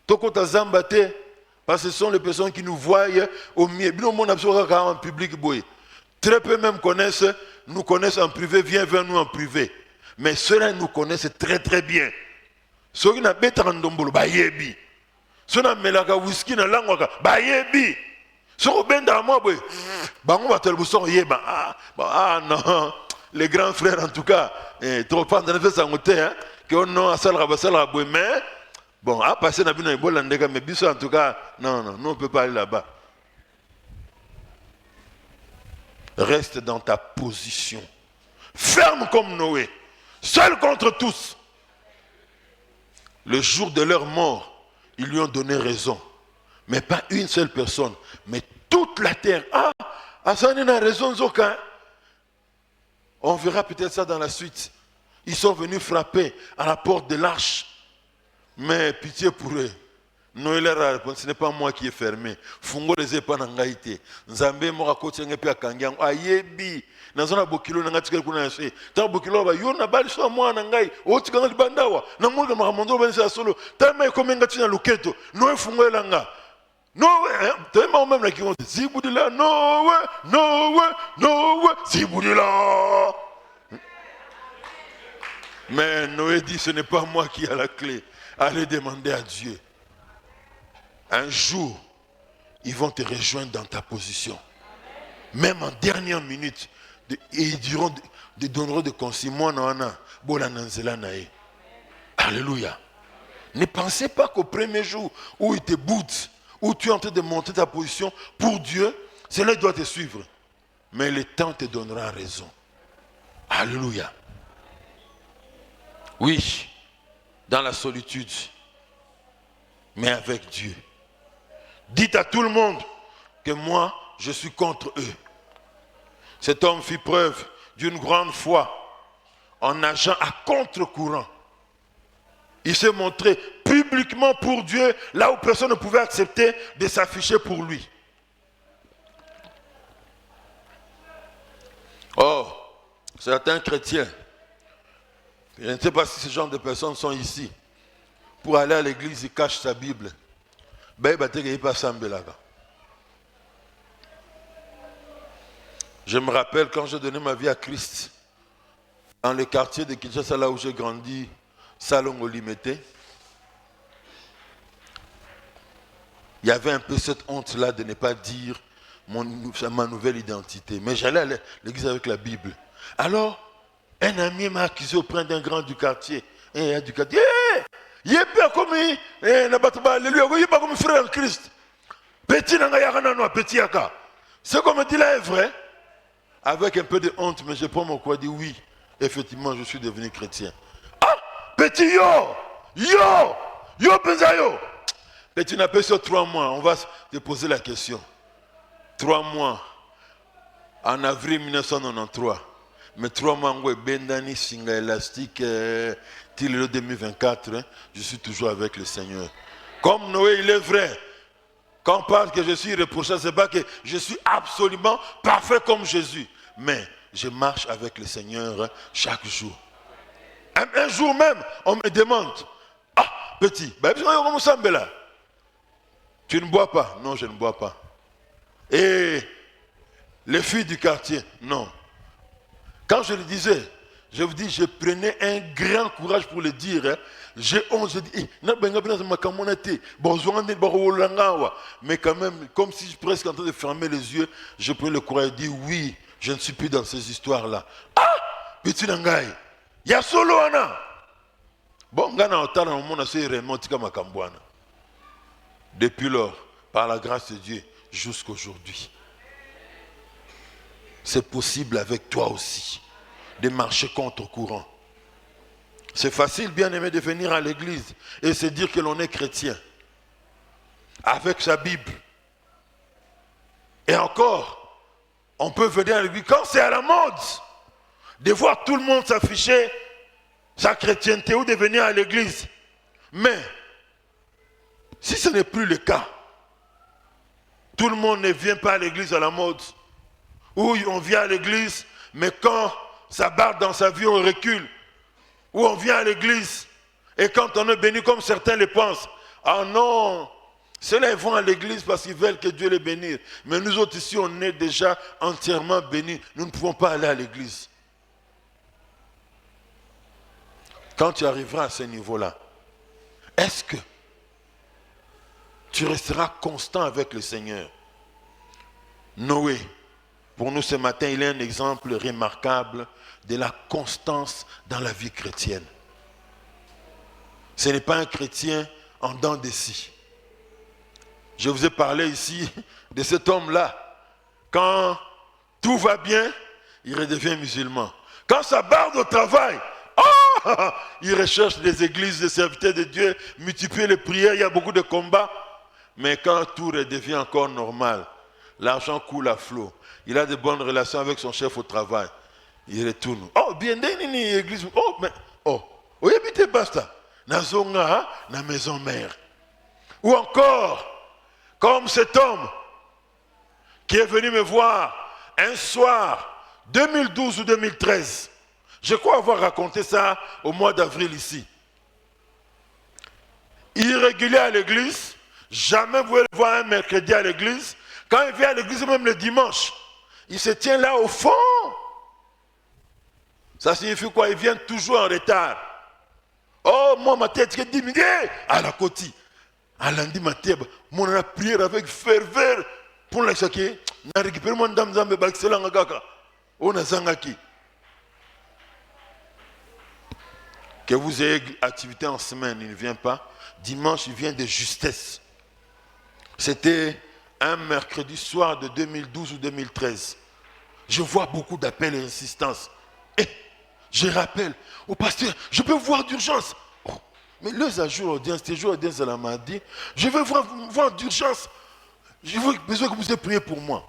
Toko ta Zambate, parce que ce sont les personnes qui nous voient au mieux. Bien, on a en public, boy. Très peu même nous connaissent en privé, viens vers nous en privé. Mais ceux-là nous connaissent très très bien. Ceux qui n'ont pas de ndombolo, bah yebi. Ceux qui n'ont pas de whisky na langwaka, bah yebi. Ceux qui ont dans moi, bah on va te le bousson yeba. Ah non, les grands frères en tout cas, trop pas de faire ça hein, que on a salra mais bon, à passer na bino ebola ndeka, mais biso en tout cas, non, nous on peut pas aller là-bas. Reste dans ta position. Ferme comme Noé. Seul contre tous. Le jour de leur mort, ils lui ont donné raison. Mais pas une seule personne, mais toute la terre. Ça n'a raison, Zoka. On verra peut-être ça dans la suite. Ils sont venus frapper à la porte de l'arche. Mais pitié pour eux. Noé leur a répondu, ce n'est pas moi qui ai fermé. Fungo les pas n'angaïté. Nzambe mora kote ngepi akangiang. Ayebi. Nazona bokilo nanga tikeli kuna yase. Ta bokilo ba yo na bali so moi nangai. O tikanga libandawa. Na munga makamondo ba nisa solo. Ta mai komenga tina luketo. Noé fungo elanga. Noé, tellement même la qui vont Zibudila, Noé, Zibudila. Mais Noé dit, ce n'est pas moi qui ai la clé. Allez demander à Dieu. Un jour, ils vont te rejoindre dans ta position. Même en dernière minute, ils diront, ils donneront des consignes. Alléluia. Ne pensez pas qu'au premier jour où ils te boutent, où tu es en train de monter ta position pour Dieu, cela doit te suivre. Mais le temps te donnera raison. Alléluia. Oui, dans la solitude, mais avec Dieu. Dites à tout le monde que moi, je suis contre eux. Cet homme fit preuve d'une grande foi en nageant à contre-courant. Il s'est montré publiquement pour Dieu, là où personne ne pouvait accepter de s'afficher pour lui. Or, certains chrétiens, je ne sais pas si ce genre de personnes sont ici, pour aller à l'église, ils cachent sa Bible. Je me rappelle quand j'ai donné ma vie à Christ, dans le quartier de Kinshasa, là où j'ai grandi, Salon Olimete, il y avait un peu cette honte-là de ne pas dire ma nouvelle identité. Mais j'allais à l'église avec la Bible. Alors, un ami m'a accusé auprès d'un grand du quartier. Et du quartier, il n'est pas comme frère en Christ. Petit petit yaka. Ce qu'on me dit là est vrai. Avec un peu de honte, mais je prends mon quoi, dit oui, effectivement, je suis devenu chrétien. Petit yo, pensayo. Petit n'a pas sur 3 mois, on va te poser la question. 3 mois, en avril 1993. Mais 3 mois, Bendani, Singa élastique, Tillo 2024, je suis toujours avec le Seigneur. Comme Noé, il est vrai. Quand on parle que je suis irréprochable, ce n'est pas que je suis absolument parfait comme Jésus. Mais je marche avec le Seigneur chaque jour. Un jour même, on me demande, petit, tu ne bois pas? Non, je ne bois pas. Et les filles du quartier? Non. Quand je le disais, je vous dis, je prenais un grand courage pour le dire. J'ai honte, je dis, mais quand même, comme si je suis presque en train de fermer les yeux, je prenais le courage de dire, oui, je ne suis plus dans ces histoires-là. Petit Nangai, il y a solo Anna. Bon, depuis lors, par la grâce de Dieu, jusqu'aujourd'hui, c'est possible avec toi aussi de marcher contre courant. C'est facile, bien aimé, de venir à l'église et se dire que l'on est chrétien. avec sa Bible. Et encore, on peut venir à l'église quand c'est à la mode de voir tout le monde s'afficher sa chrétienté ou de venir à l'église. Mais si ce n'est plus le cas, tout le monde ne vient pas à l'église à la mode, ou on vient à l'église, mais quand ça barre dans sa vie, on recule, ou on vient à l'église, et quand on est béni comme certains le pensent, ah non, ceux-là ils vont à l'église parce qu'ils veulent que Dieu les bénisse. Mais nous autres ici, on est déjà entièrement bénis. Nous ne pouvons pas aller à l'église. Quand tu arriveras à ce niveau-là, est-ce que tu resteras constant avec le Seigneur? Noé, pour nous ce matin, il est un exemple remarquable de la constance dans la vie chrétienne. Ce n'est pas un chrétien en dents de scie. Je vous ai parlé ici de cet homme-là. Quand tout va bien, il redevient musulman. Quand ça barre au travail, il recherche des églises, des serviteurs de Dieu, multiplie les prières, il y a beaucoup de combats. Mais quand tout redevient encore normal, l'argent coule à flot, il a de bonnes relations avec son chef au travail, il retourne. Oh, bien, l'église. Oh, mais, oui, habitez basta. Nazonga, na maison mère. Ou encore, comme cet homme qui est venu me voir un soir, 2012 ou 2013. Je crois avoir raconté ça au mois d'avril ici. Irrégulier à l'église, jamais vous pouvez le voir un mercredi à l'église. Quand il vient à l'église, même le dimanche, il se tient là au fond. Ça signifie quoi? Il vient toujours en retard. Oh, moi, ma tête est diminuée à la côte. À lundi matin, on a prié avec ferveur pour la chacun. On a récupéré mon dame Zambe Baxelang Gaka. On a Zangaki. Que vous ayez activité en semaine, il ne vient pas. Dimanche, il vient de justesse. C'était un mercredi soir de 2012 ou 2013. Je vois beaucoup d'appels et insistances. Et je rappelle au pasteur, je peux voir d'urgence. Oh, mais les jours audience, tes jours audience de la m'a dit, je veux voir d'urgence. J'ai besoin que vous ayez prié pour moi.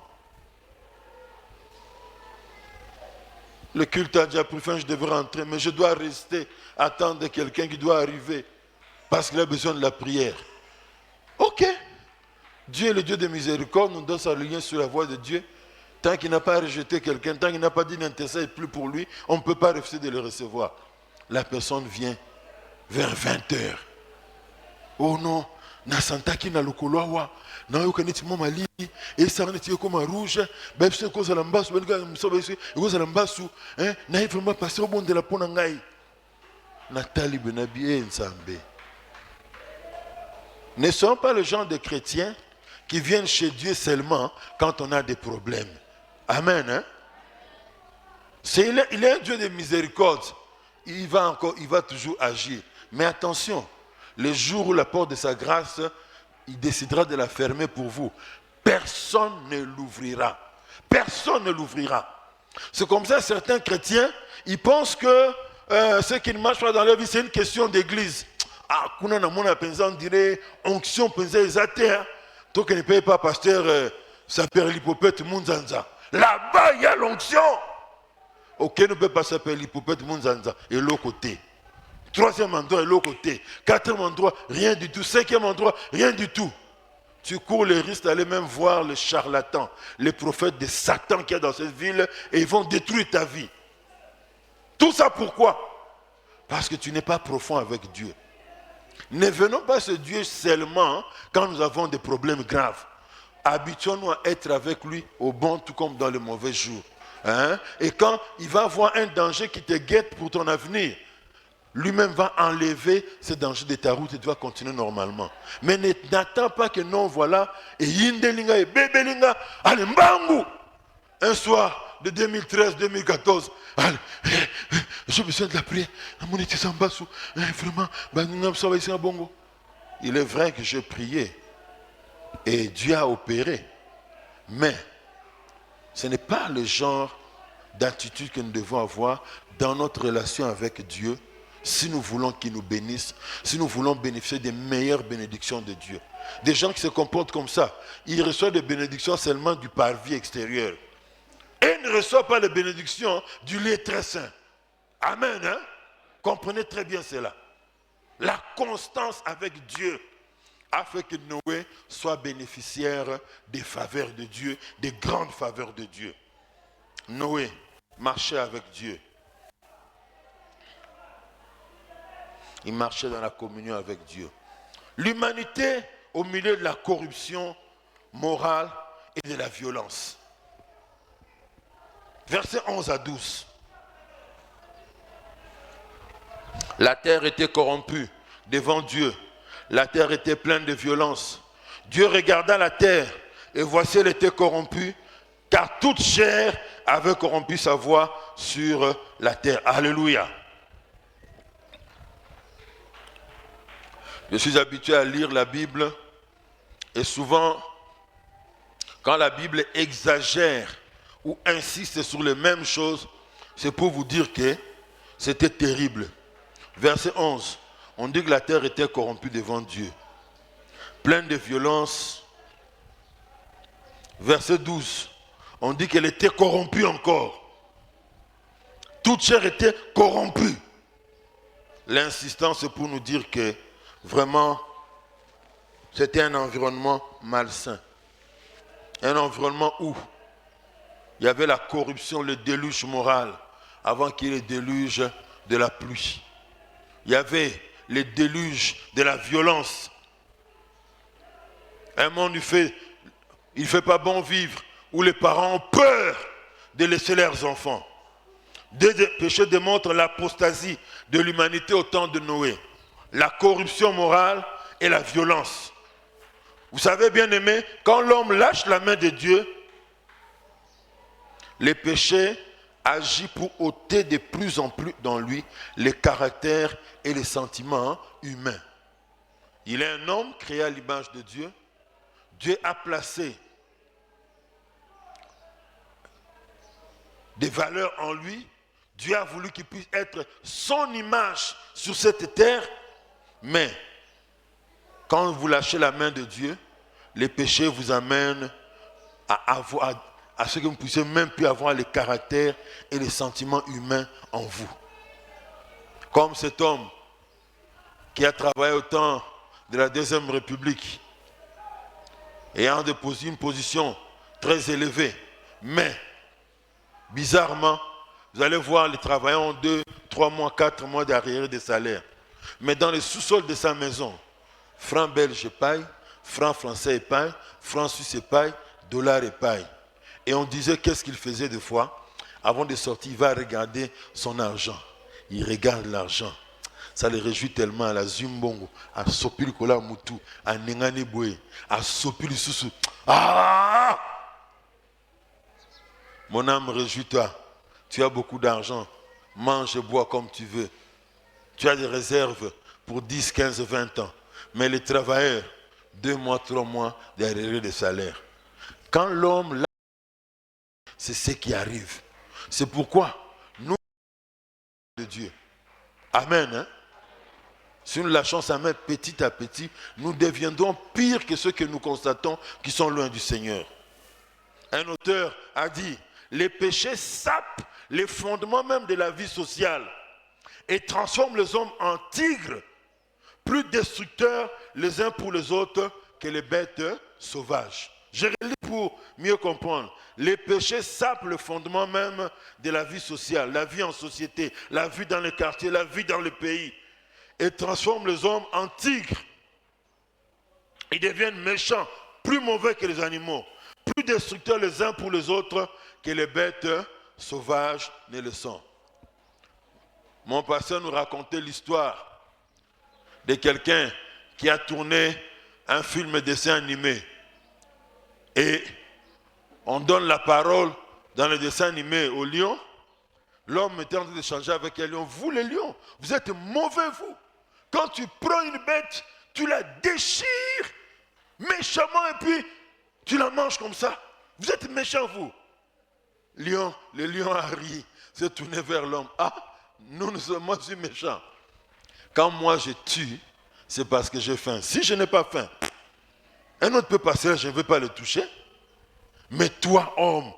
Le culte a déjà pris fin, je devrais rentrer, mais je dois rester, attendre quelqu'un qui doit arriver, parce qu'il a besoin de la prière. Ok. Dieu est le Dieu de miséricorde, nous donne sa lien sur la voie de Dieu. Tant qu'il n'a pas rejeté quelqu'un, tant qu'il n'a pas dit n'intéresse plus pour lui, on ne peut pas refuser de le recevoir. La personne vient vers 20h. Oh non, Nasantaki na lokoloa, na yokaniti mama li, et ça en est comme un rouge, ben c'est cause à l'ambassou, ben gars, cause à l'ambassou, hein, na vraiment passé au bon de la ponangai. Nathalie Benabi Nzambe. Ne sont pas le genre de chrétiens qui viennent chez Dieu seulement quand on a des problèmes. Amen. Hein? Il est un Dieu de miséricorde. Il va toujours agir. Mais attention, le jour où la porte de sa grâce, il décidera de la fermer pour vous. Personne ne l'ouvrira. Personne ne l'ouvrira. C'est comme ça, certains chrétiens, ils pensent que ce qui ne marche pas dans leur vie, c'est une question d'église. Ah, on dirait onction, toi qui ne payes pas, pasteur, ça perd l'hypopète Munzanza. Là-bas, il y a l'onction. Ok, ne peut pas s'appeler l'hypopète Munzanza. Et l'autre côté. Troisième endroit, et l'autre côté. Quatrième endroit, rien du tout. Cinquième endroit, rien du tout. Tu cours le risque d'aller même voir les charlatans, les prophètes de Satan qu'il y a dans cette ville, et ils vont détruire ta vie. Tout ça pourquoi? Parce que tu n'es pas profond avec Dieu. Ne venons pas à ce Dieu seulement quand nous avons des problèmes graves. Habituons-nous à être avec lui au bon tout comme dans les mauvais jours. Hein? Et quand il va avoir un danger qui te guette pour ton avenir, lui-même va enlever ce danger de ta route et tu vas continuer normalement. Mais n'attends pas que non, voilà, et Yindelinga et Bebelinga, allez, Mbangu. Un soir de 2013-2014, j'ai besoin de la prière. Vraiment, il est vrai que j'ai prié et Dieu a opéré. Mais ce n'est pas le genre d'attitude que nous devons avoir dans notre relation avec Dieu si nous voulons qu'il nous bénisse, si nous voulons bénéficier des meilleures bénédictions de Dieu. Des gens qui se comportent comme ça, ils reçoivent des bénédictions seulement du parvis extérieur. Et ils ne reçoivent pas les bénédictions du lieu très saint. Amen. Hein? Comprenez très bien cela. La constance avec Dieu a fait que Noé soit bénéficiaire des faveurs de Dieu, des grandes faveurs de Dieu. Noé marchait avec Dieu. Il marchait dans la communion avec Dieu. L'humanité au milieu de la corruption morale et de la violence. Versets 11 à 12. La terre était corrompue devant Dieu. La terre était pleine de violence. Dieu regarda la terre et voici elle était corrompue, car toute chair avait corrompu sa voie sur la terre. Alléluia. Je suis habitué à lire la Bible et souvent, quand la Bible exagère ou insiste sur les mêmes choses, c'est pour vous dire que c'était terrible. Verset 11, on dit que la terre était corrompue devant Dieu, pleine de violence. Verset 12, on dit qu'elle était corrompue encore. Toute chair était corrompue. L'insistance, c'est pour nous dire que vraiment, c'était un environnement malsain. Un environnement où il y avait la corruption, le déluge moral, avant qu'il y ait le déluge de la pluie. Il y avait le déluge de la violence. Un monde, il fait pas bon vivre, où les parents ont peur de laisser leurs enfants. Deux péchés démontrent l'apostasie de l'humanité au temps de Noé. La corruption morale et la violence. Vous savez, bien aimé, quand l'homme lâche la main de Dieu, les péchés agissent pour ôter de plus en plus dans lui les caractères et les sentiments humains. Il est un homme créé à l'image de Dieu. Dieu a placé des valeurs en lui. Dieu a voulu qu'il puisse être son image sur cette terre. Mais quand vous lâchez la main de Dieu, les péchés vous amènent à ce que vous ne puissiez même plus avoir les caractères et les sentiments humains en vous. Comme cet homme qui a travaillé au temps de la Deuxième République, ayant déposé une position très élevée, mais bizarrement, vous allez voir les travailleurs ont 2, 3 mois, 4 mois d'arriérés de salaire. Mais dans le sous-sol de sa maison, franc belge paille, franc français paille, franc suisse paille, dollar paille. Et on disait qu'est-ce qu'il faisait des fois. Avant de sortir, il va regarder son argent. Il regarde l'argent. Ça le réjouit tellement à la Zumbongo, à Sopil Kola Moutou, à Nengane Boué, à Sopil Soussou. Ah! Mon âme, réjouis-toi. Tu as beaucoup d'argent. Mange et bois comme tu veux. Tu as des réserves pour 10, 15, 20 ans. Mais les travailleurs, 2 mois, 3 mois d'arriérés de salaire. Quand l'homme, c'est ce qui arrive. C'est pourquoi nous, de Dieu. Amen. Hein? Si nous lâchons sa main petit à petit, nous deviendrons pires que ceux que nous constatons qui sont loin du Seigneur. Un auteur a dit, les péchés sapent les fondements même de la vie sociale et transforment les hommes en tigres, plus destructeurs les uns pour les autres que les bêtes sauvages. Je relis pour mieux comprendre. Les péchés sapent le fondement même de la vie sociale, la vie en société, la vie dans les quartiers, la vie dans le pays, et transforment les hommes en tigres. Ils deviennent méchants, plus mauvais que les animaux, plus destructeurs les uns pour les autres que les bêtes sauvages ne le sont. Mon pasteur nous racontait l'histoire de quelqu'un qui a tourné un film dessin animé. Et on donne la parole dans le dessin animé au lion. L'homme était en train d'échanger avec un lion. Vous les lions, vous êtes mauvais vous. Quand tu prends une bête, tu la déchires méchamment et puis tu la manges comme ça. Vous êtes méchants vous. Lion, le lion a ri, s'est tourné vers l'homme. Ah, moi je suis méchant. Quand moi je tue, c'est parce que j'ai faim. Si je n'ai pas faim, Un autre peut passer là, je ne veux pas le toucher. Mais toi, homme,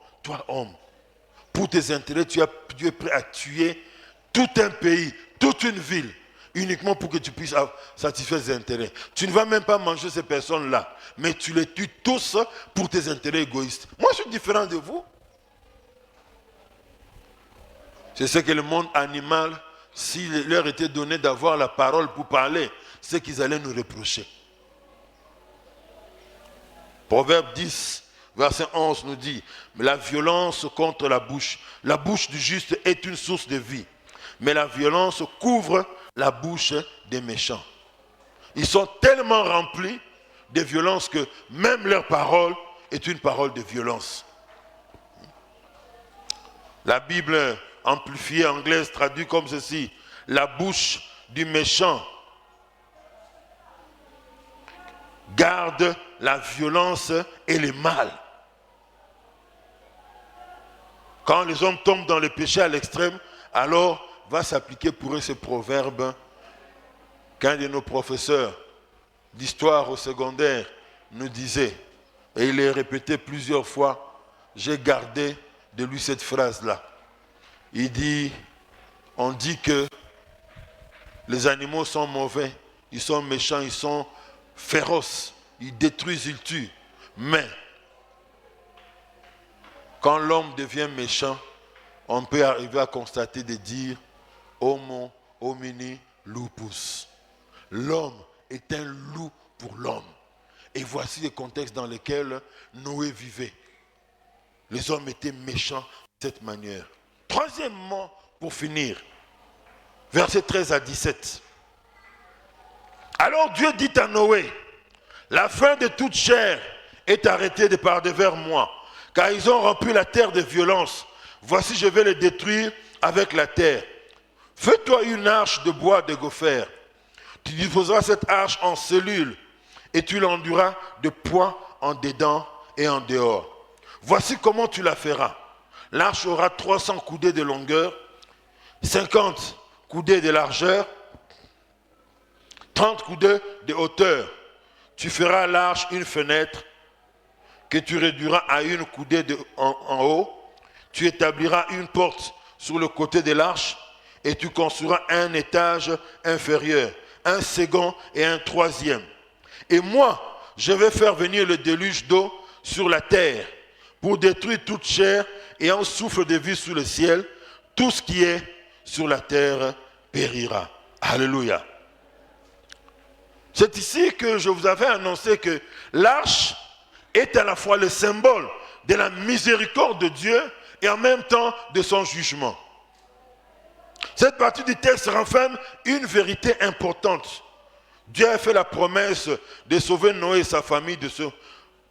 pour tes intérêts, tu es prêt à tuer tout un pays, toute une ville, uniquement pour que tu puisses satisfaire tes intérêts. Tu ne vas même pas manger ces personnes-là, mais tu les tues tous pour tes intérêts égoïstes. Moi, je suis différent de vous. C'est ce que le monde animal, s'il leur était donné d'avoir la parole pour parler, c'est qu'ils allaient nous reprocher. Proverbe 10, verset 11 nous dit, la violence contre la bouche du juste est une source de vie, mais la violence couvre la bouche des méchants. Ils sont tellement remplis de violence que même leur parole est une parole de violence. La Bible amplifiée anglaise traduit comme ceci, la bouche du méchant garde la violence et le mal. Quand les hommes tombent dans le péché à l'extrême, alors va s'appliquer pour eux ce proverbe qu'un de nos professeurs d'histoire au secondaire nous disait, et il l'a répété plusieurs fois, j'ai gardé de lui cette phrase-là. Il dit, on dit que les animaux sont mauvais, ils sont méchants, ils sont féroces, ils détruisent, ils tuent. Mais quand l'homme devient méchant, on peut arriver à constater de dire Homo homini lupus. L'homme est un loup pour l'homme. Et voici le contexte dans lequel Noé vivait. Les hommes étaient méchants de cette manière. Troisièmement, pour finir, versets 13 à 17. Alors Dieu dit à Noé, la fin de toute chair est arrêtée de par devers moi, car ils ont rempli la terre de violence. Voici, je vais les détruire avec la terre. Fais-toi une arche de bois de gopher. Tu disposeras cette arche en cellules et tu l'enduras de poids en dedans et en dehors. Voici comment tu la feras. L'arche aura 300 coudées de longueur, 50 coudées de largeur, 30 coudées de hauteur. Tu feras à l'arche une fenêtre que tu réduiras à une coudée en haut. Tu établiras une porte sur le côté de l'arche et tu construiras un étage inférieur, un second et un troisième. Et moi, je vais faire venir le déluge d'eau sur la terre pour détruire toute chair et un souffle de vie sous le ciel. Tout ce qui est sur la terre périra. Alléluia. C'est ici que je vous avais annoncé que l'arche est à la fois le symbole de la miséricorde de Dieu et en même temps de son jugement. Cette partie du texte renferme une vérité importante. Dieu a fait la promesse de sauver Noé et sa famille de ce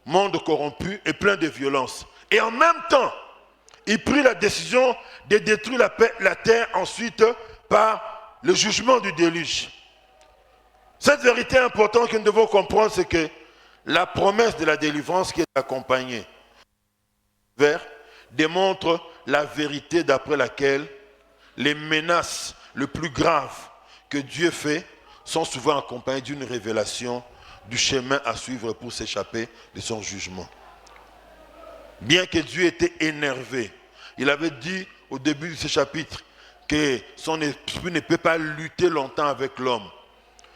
monde corrompu et plein de violence. Et en même temps, il prit la décision de détruire la terre ensuite par le jugement du déluge. Cette vérité importante que nous devons comprendre, c'est que la promesse de la délivrance qui est accompagnée démontre la vérité d'après laquelle les menaces les plus graves que Dieu fait sont souvent accompagnées d'une révélation du chemin à suivre pour s'échapper de son jugement. Bien que Dieu était énervé, il avait dit au début de ce chapitre que son esprit ne peut pas lutter longtemps avec l'homme.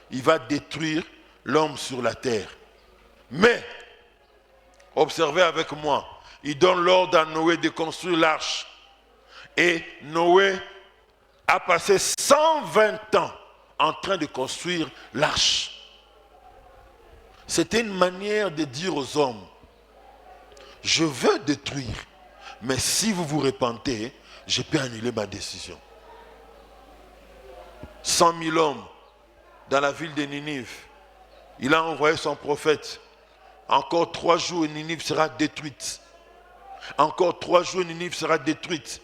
Il va détruire l'homme sur la terre. Mais, observez avec moi, il donne l'ordre à Noé de construire l'arche. Et Noé a passé 120 ans en train de construire l'arche. C'était une manière de dire aux hommes, je veux détruire, mais si vous vous repentez, je peux annuler ma décision. 100 000 hommes dans la ville de Ninive. Il a envoyé son prophète. Encore 3 jours et Ninive sera détruite. Encore 3 jours et Ninive sera détruite.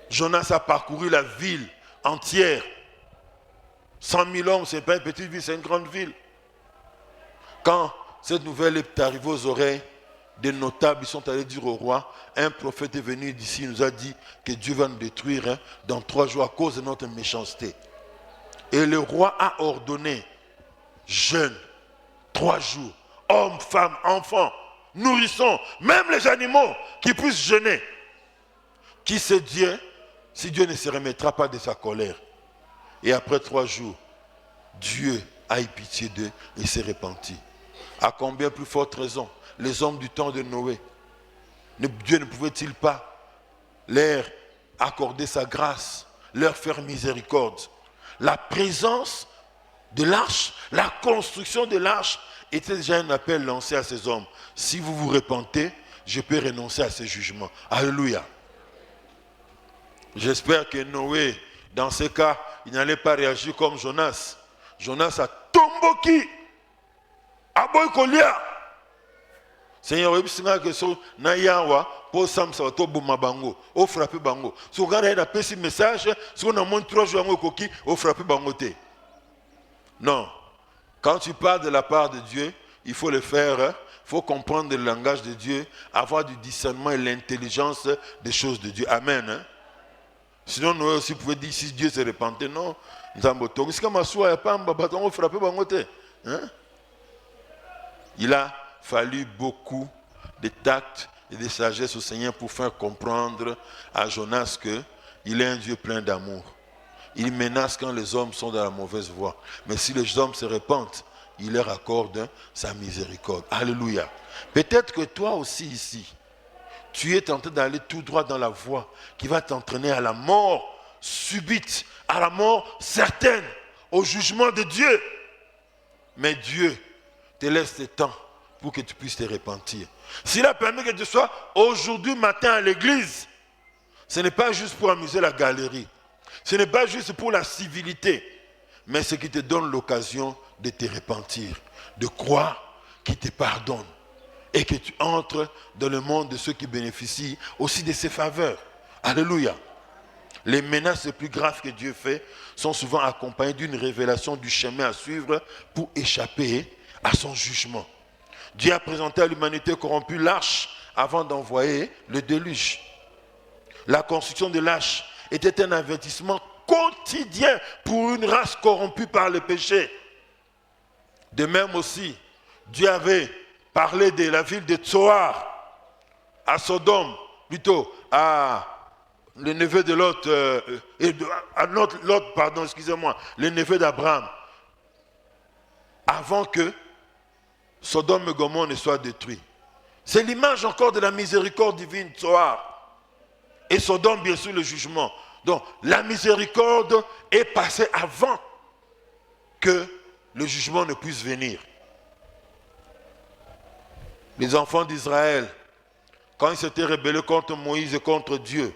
Jonas a parcouru la ville entière. 100 000 hommes, ce n'est pas une petite ville, c'est une grande ville. Quand cette nouvelle est arrivée aux oreilles des notables, ils sont allés dire au roi, un prophète est venu d'ici, il nous a dit que Dieu va nous détruire dans 3 jours à cause de notre méchanceté. Et le roi a ordonné, jeûne, 3 jours, hommes, femmes, enfants, nourrissons, même les animaux qui puissent jeûner. Qui c'est Dieu, si Dieu ne se remettra pas de sa colère? Et après 3 jours, Dieu a eu pitié d'eux et s'est repenti. À combien plus forte raison, les hommes du temps de Noé, Dieu ne pouvait-il pas leur accorder sa grâce, leur faire miséricorde? La présence de l'arche, la construction de l'arche était déjà un appel lancé à ces hommes. Si vous vous repentez, je peux renoncer à ces jugements. Alléluia. J'espère que Noé, dans ce cas, il n'allait pas réagir comme Jonas. Jonas a tomboki. Aboy kolia. Seigneur, il y a question nayawa pour samsa to buma bango, au frapper bango. Si vous regardez un petit message, si on a montré 3 jours au coquille, au frapper bangoté. Non. Quand tu parles de la part de Dieu, il faut le faire, il faut comprendre le langage de Dieu, avoir du discernement et l'intelligence des choses de Dieu. Amen. Hein? Sinon, nous aussi pouvons dire si Dieu s'est repenti, non. Il a fallu beaucoup de tact et de sagesse au Seigneur pour faire comprendre à Jonas qu'il est un Dieu plein d'amour. Il menace quand les hommes sont dans la mauvaise voie. Mais si les hommes se repentent, il leur accorde sa miséricorde. Alléluia. Peut-être que toi aussi ici, tu es tenté d'aller tout droit dans la voie qui va t'entraîner à la mort subite, à la mort certaine, au jugement de Dieu. Mais Dieu te laisse le temps pour que tu puisses te repentir. S'il a permis que tu sois aujourd'hui matin à l'église, ce n'est pas juste pour amuser la galerie. Ce n'est pas juste pour la civilité, mais ce qui te donne l'occasion de te repentir, de croire qu'il te pardonne et que tu entres dans le monde de ceux qui bénéficient aussi de ses faveurs. Alléluia. Les menaces les plus graves que Dieu fait sont souvent accompagnées d'une révélation du chemin à suivre pour échapper à son jugement. Dieu a présenté à l'humanité corrompue l'arche avant d'envoyer le déluge. La construction de l'arche était un avertissement quotidien pour une race corrompue par le péché. De même aussi, Dieu avait parlé de la ville de Tsoar, à Sodome, plutôt à le neveu de Lot, le neveu d'Abraham, avant que Sodome et Gomorrhe ne soient détruits. C'est l'image encore de la miséricorde divine, Tsoar. Et Sodome, bien sûr, le jugement. Donc, la miséricorde est passée avant que le jugement ne puisse venir. Les enfants d'Israël, quand ils s'étaient rebellés contre Moïse et contre Dieu,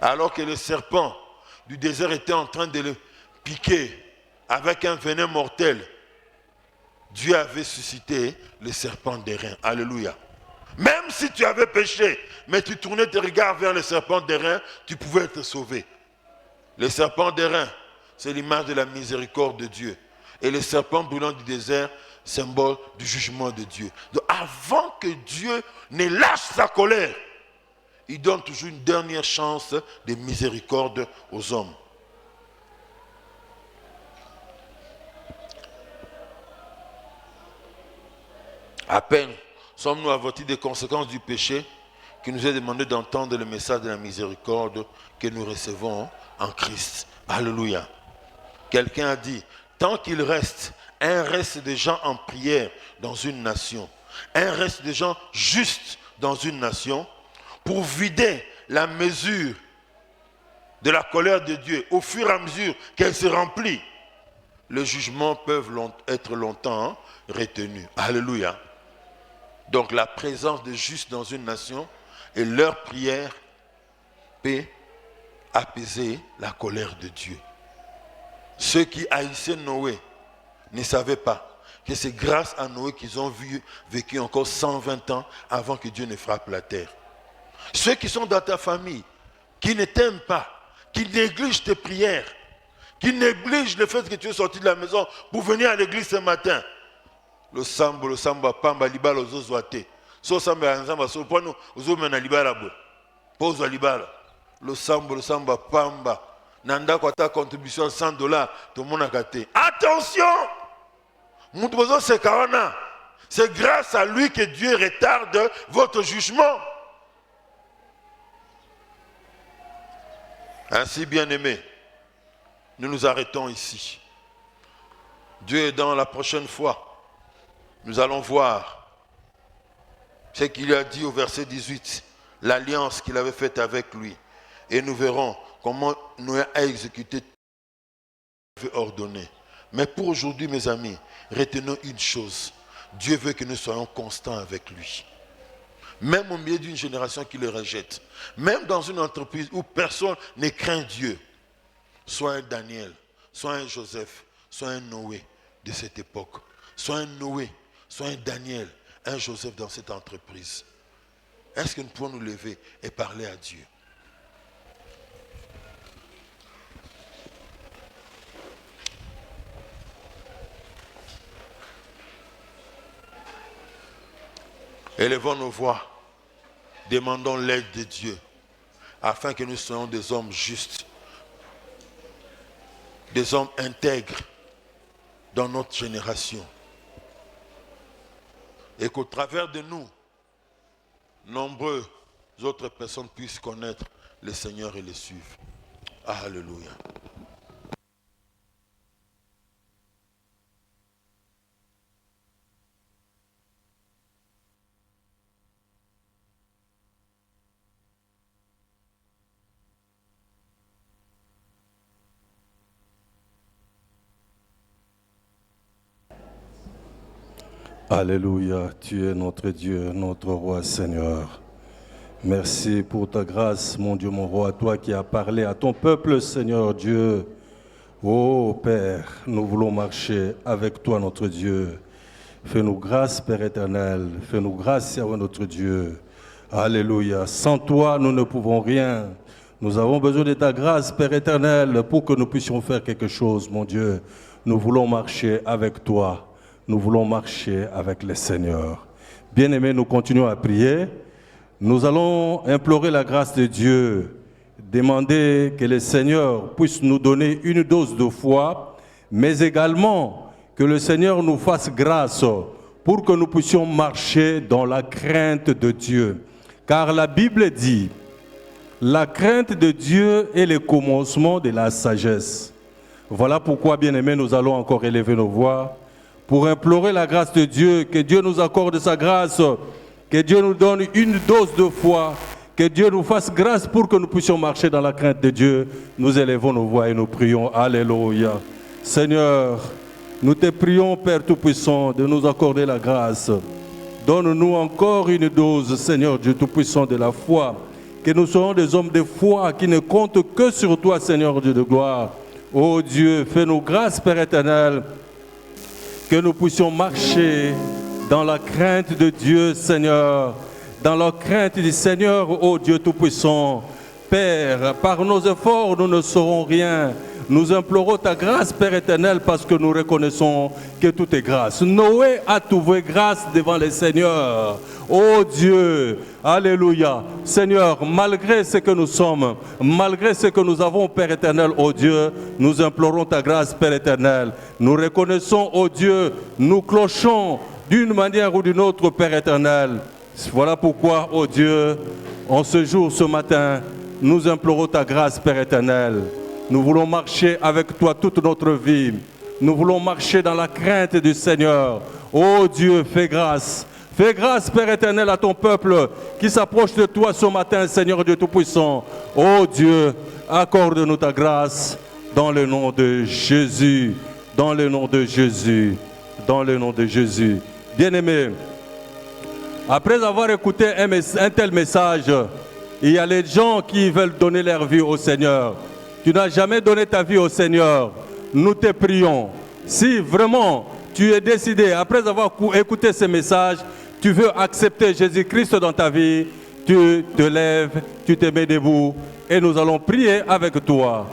alors que le serpent du désert était en train de le piquer avec un venin mortel, Dieu avait suscité le serpent d'airain. Alléluia. Même si tu avais péché, mais tu tournais tes regards vers le serpent d'airain, tu pouvais être sauvé. Le serpent d'airain, c'est l'image de la miséricorde de Dieu. Et le serpent brûlant du désert, symbole du jugement de Dieu. Donc avant que Dieu ne lâche sa colère, il donne toujours une dernière chance de miséricorde aux hommes. À peine sommes-nous avertis des conséquences du péché qui nous est demandé d'entendre le message de la miséricorde que nous recevons en Christ. Alléluia. Quelqu'un a dit, tant qu'il reste un reste de gens en prière dans une nation, un reste de gens justes dans une nation, pour vider la mesure de la colère de Dieu au fur et à mesure qu'elle se remplit, les jugements peuvent être longtemps retenus. Alléluia. Donc la présence de justes dans une nation et leur prière peut apaiser la colère de Dieu. Ceux qui haïssaient Noé ne savaient pas que c'est grâce à Noé qu'ils ont vécu encore 120 ans avant que Dieu ne frappe la terre. Ceux qui sont dans ta famille, qui ne t'aiment pas, qui négligent tes prières, qui négligent le fait que tu es sorti de la maison pour venir à l'église ce matin. Le samba, pamba, libala, ozozoate. So samba, nzamba, so pano, ozomena libala bo. Pose libala. Le samba, pamba. Nanda kwa ta contribution $100, tout le monde a gâté. Attention! C'est grâce à lui que Dieu retarde votre jugement. Ainsi, bien-aimés, nous nous arrêtons ici. Dieu est dans la prochaine fois. Nous allons voir ce qu'il a dit au verset 18, l'alliance qu'il avait faite avec lui. Et nous verrons comment Noé a exécuté tout ce qu'il avait ordonné. Mais pour aujourd'hui, mes amis, retenons une chose. Dieu veut que nous soyons constants avec lui. Même au milieu d'une génération qui le rejette. Même dans une entreprise où personne ne craint Dieu. Soit un Daniel, soit un Joseph, soit un Noé de cette époque. Soit un Noé, soit un Daniel, un Joseph dans cette entreprise. Est-ce que nous pouvons nous lever et parler à Dieu? Élevons nos voix, demandons l'aide de Dieu, afin que nous soyons des hommes justes, des hommes intègres dans notre génération. Et qu'au travers de nous, nombreuses autres personnes puissent connaître le Seigneur et le suivre. Alléluia. Alléluia, tu es notre Dieu, notre roi Seigneur. Merci pour ta grâce, mon Dieu, mon roi, toi qui as parlé à ton peuple, Seigneur Dieu. Ô Père, nous voulons marcher avec toi, notre Dieu. Fais-nous grâce, Père éternel. Fais-nous grâce, Seigneur notre Dieu. Alléluia. Sans toi, nous ne pouvons rien. Nous avons besoin de ta grâce, Père éternel, pour que nous puissions faire quelque chose, mon Dieu. Nous voulons marcher avec toi. Nous voulons marcher avec le Seigneur. Bien-aimés, nous continuons à prier. Nous allons implorer la grâce de Dieu, demander que le Seigneur puisse nous donner une dose de foi, mais également que le Seigneur nous fasse grâce pour que nous puissions marcher dans la crainte de Dieu. Car la Bible dit, la crainte de Dieu est le commencement de la sagesse. Voilà pourquoi, bien-aimés, nous allons encore élever nos voix pour implorer la grâce de Dieu, que Dieu nous accorde sa grâce, que Dieu nous donne une dose de foi, que Dieu nous fasse grâce pour que nous puissions marcher dans la crainte de Dieu. Nous élevons nos voix et nous prions. Alléluia. Seigneur, nous te prions, Père Tout-Puissant, de nous accorder la grâce. Donne-nous encore une dose, Seigneur Dieu Tout-Puissant, de la foi, que nous soyons des hommes de foi qui ne comptent que sur toi, Seigneur Dieu de gloire. Ô Dieu, fais-nous grâce, Père éternel, que nous puissions marcher dans la crainte de Dieu, Seigneur, dans la crainte du Seigneur, ô Dieu Tout-Puissant. Père, par nos efforts, nous ne serons rien. Nous implorons ta grâce, Père éternel, parce que nous reconnaissons que tout est grâce. Noé a trouvé grâce devant le Seigneur. Oh Dieu, alléluia. Seigneur, malgré ce que nous sommes, malgré ce que nous avons, Père éternel, oh Dieu, nous implorons ta grâce, Père éternel. Nous reconnaissons, oh Dieu, nous clochons d'une manière ou d'une autre, Père éternel. Voilà pourquoi, oh Dieu, en ce jour, ce matin, nous implorons ta grâce, Père éternel. Nous voulons marcher avec toi toute notre vie. Nous voulons marcher dans la crainte du Seigneur. Oh Dieu, fais grâce. Fais grâce, Père éternel, à ton peuple qui s'approche de toi ce matin, Seigneur Dieu Tout-Puissant. Oh Dieu, accorde-nous ta grâce dans le nom de Jésus. Dans le nom de Jésus. Dans le nom de Jésus. Bien-aimés, après avoir écouté un tel message, il y a les gens qui veulent donner leur vie au Seigneur. Tu n'as jamais donné ta vie au Seigneur. Nous te prions. Si vraiment tu es décidé, après avoir écouté ce message, tu veux accepter Jésus-Christ dans ta vie, tu te lèves, tu te mets debout et nous allons prier avec toi.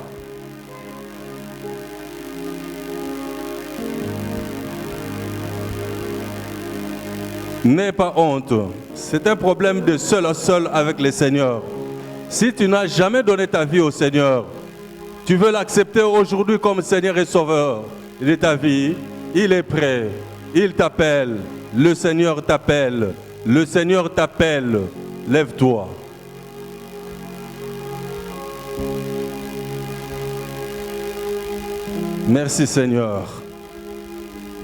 N'aie pas honte. C'est un problème de seul à seul avec le Seigneur. Si tu n'as jamais donné ta vie au Seigneur, tu veux l'accepter aujourd'hui comme Seigneur et Sauveur de ta vie, il est prêt. Il t'appelle. Le Seigneur t'appelle. Le Seigneur t'appelle. Lève-toi. Merci Seigneur.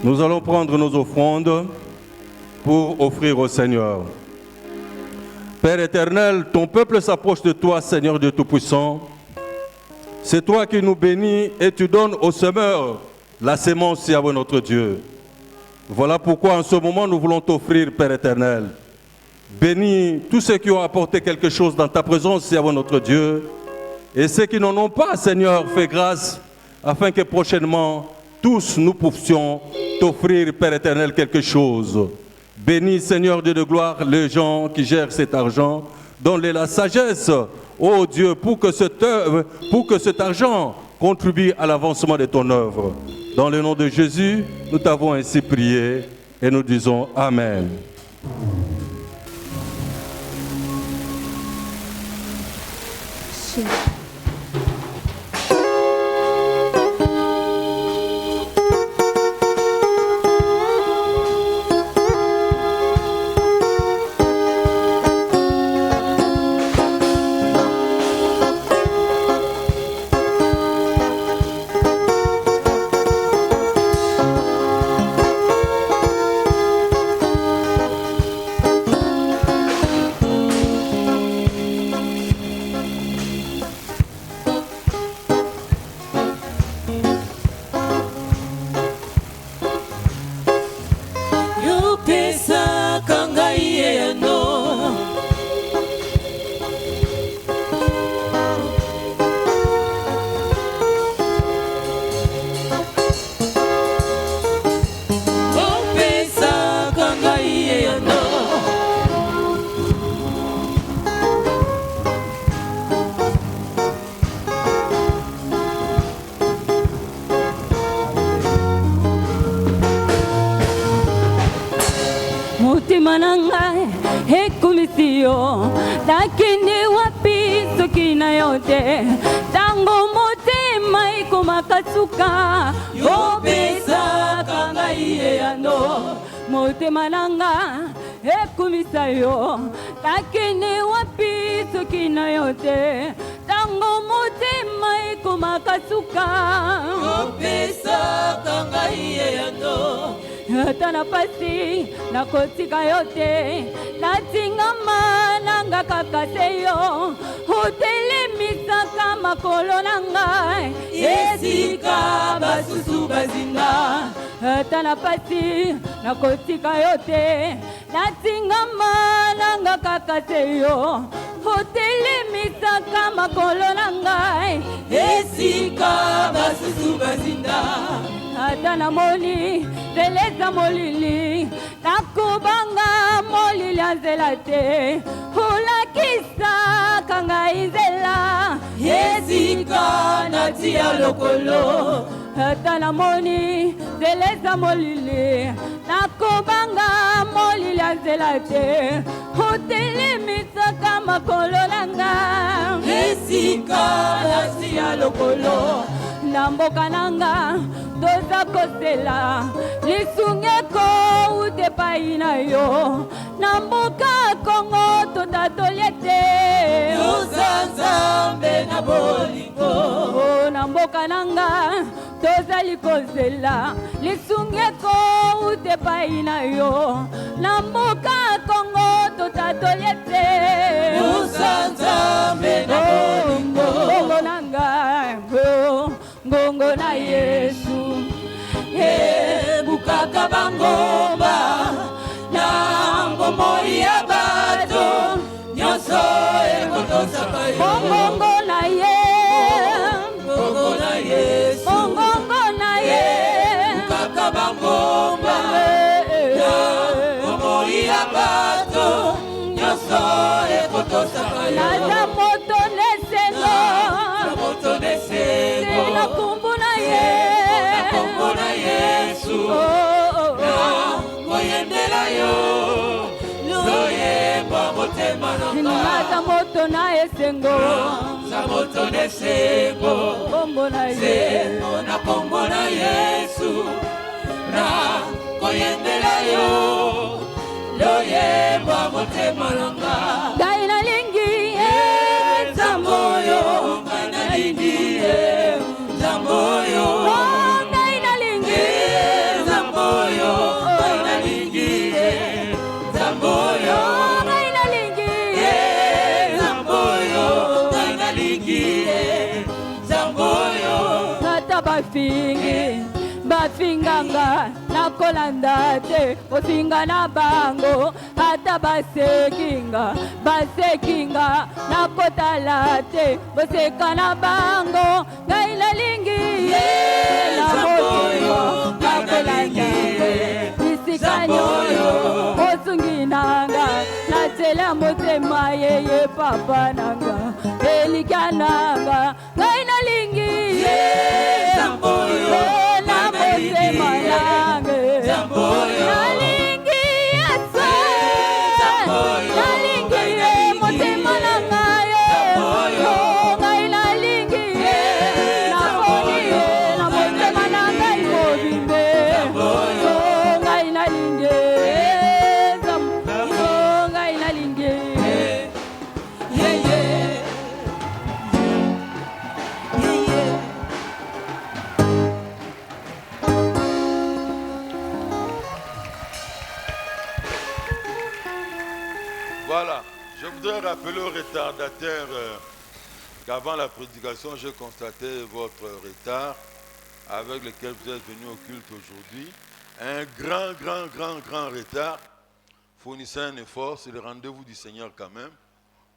Nous allons prendre nos offrandes pour offrir au Seigneur. Père éternel, ton peuple s'approche de toi, Seigneur Dieu Tout-Puissant. C'est toi qui nous bénis et tu donnes au semeur la sémence, Yahweh notre Dieu. Voilà pourquoi en ce moment nous voulons t'offrir, Père éternel. Bénis tous ceux qui ont apporté quelque chose dans ta présence, Yahweh notre Dieu. Et ceux qui n'en ont pas, Seigneur, fais grâce afin que prochainement, tous nous puissions t'offrir, Père éternel, quelque chose. Bénis, Seigneur Dieu de gloire, les gens qui gèrent cet argent. Donne-les la sagesse, ô Dieu, pour que cet argent contribue à l'avancement de ton œuvre. Dans le nom de Jésus, nous t'avons ainsi prié et nous disons Amen. Mananga hekumisio lakini wapi sokina yote tango motema ikumakatsuka opesa kanga iye yano motema nanga hekumisayo lakini wapi sokina yote tango motema ikumakatsuka opesa kanga iye yano Tana pasi na kotika yote natingama nanga kakaseyo hotelemisa kama kolonanga esika basusu bazinga Tana pasi na kotika yote natingama nanga kakaseyo hotelemisa kama kolonanga esika basusu bazinga Atana moli zeleza molili nakubanga molili azelate hulakisa kanga izela yezika natia lokolo Atana moli zeleza molili nakubanga molili azelate hotelemisa kama kololanga yezika natia lokolo Namboka nanga doza kosela lisungeko ute paina yo Namboka kongo totatoliete Yozanzambe na bolingo Namboka nanga doza likosela lisungeko ute paina yo Namboka kongo totatoliete Yozanzambe na bolingo nanga Ngongo na Yesu bukaka bangomba na ngomori ya bato nyonso ekotosaka yo Ngongo na Yesu Ngongo na Yesu bukaka bangomba na ngomori ya bato nyonso ekotosaka yo Naza moto nesengo Nakumbuna Yesu Nakoyendela yo Zoyemba motema nanga Naza moto na esengo Naza moto nesengo Kombo na Yesu Kombo na Yesu na koyembela yo loyeba motema nanga ngai nalingi nzambo oyo ngai nalingi nzambo oyo ngai nalingi nzambo oyo ngai nalingi nzambo oyo ngai nalingi nzambo oyo ngai nalingi nzambo oyo ata bafinganga nakolanda te ofinga na bango ata basekinga nakotala te boseka na bango ngai nalingi na motema nakolanda bisika nyonso osungi nanga natela motema yeye papa nanga elikya nanga ngai nalingi nzambo oyo na motema yange nalingi Yesu nalingi motema nanga ngai nalingi naponi na motema nanga mobimbe ngai nalingi ngai nalingi Voilà, je voudrais rappeler aux retardataires qu'avant la prédication, j'ai constaté votre retard avec lequel vous êtes venus au culte aujourd'hui. Un grand retard. Fournissez un effort, c'est le rendez-vous du Seigneur quand même,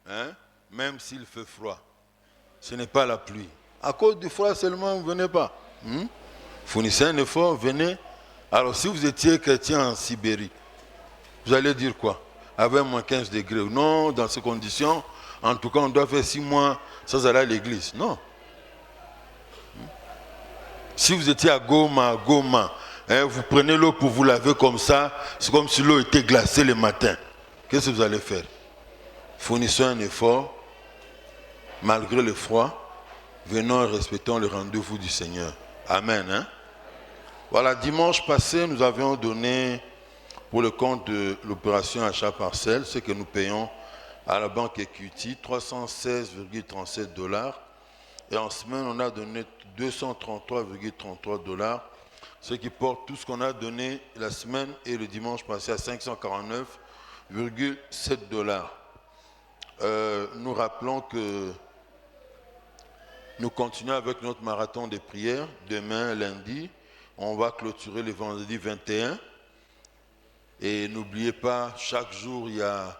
hein? Même s'il fait froid. Ce n'est pas la pluie. À cause du froid seulement, vous ne venez pas. Fournissez un effort, venez. Alors si vous étiez chrétien en Sibérie, vous allez dire quoi? Avec moins 15 degrés. Non, dans ces conditions, en tout cas, on doit faire 6 mois sans aller à l'église. Non. Si vous étiez à Goma, hein, vous prenez l'eau pour vous laver comme ça, c'est comme si l'eau était glacée le matin. Qu'est-ce que vous allez faire? Fournissons un effort, malgré le froid, venons et respectons le rendez-vous du Seigneur. Amen. Hein? Voilà, dimanche passé, nous avions donné pour le compte de l'opération achat parcelle, ce que nous payons à la banque Equity, 316,37 $. Et en semaine, on a donné 233,33 $, ce qui porte tout ce qu'on a donné la semaine et le dimanche passé à 549,7 $. Nous rappelons que nous continuons avec notre marathon de prière. Demain, lundi, on va clôturer le vendredi 21. Et n'oubliez pas, chaque jour, il y a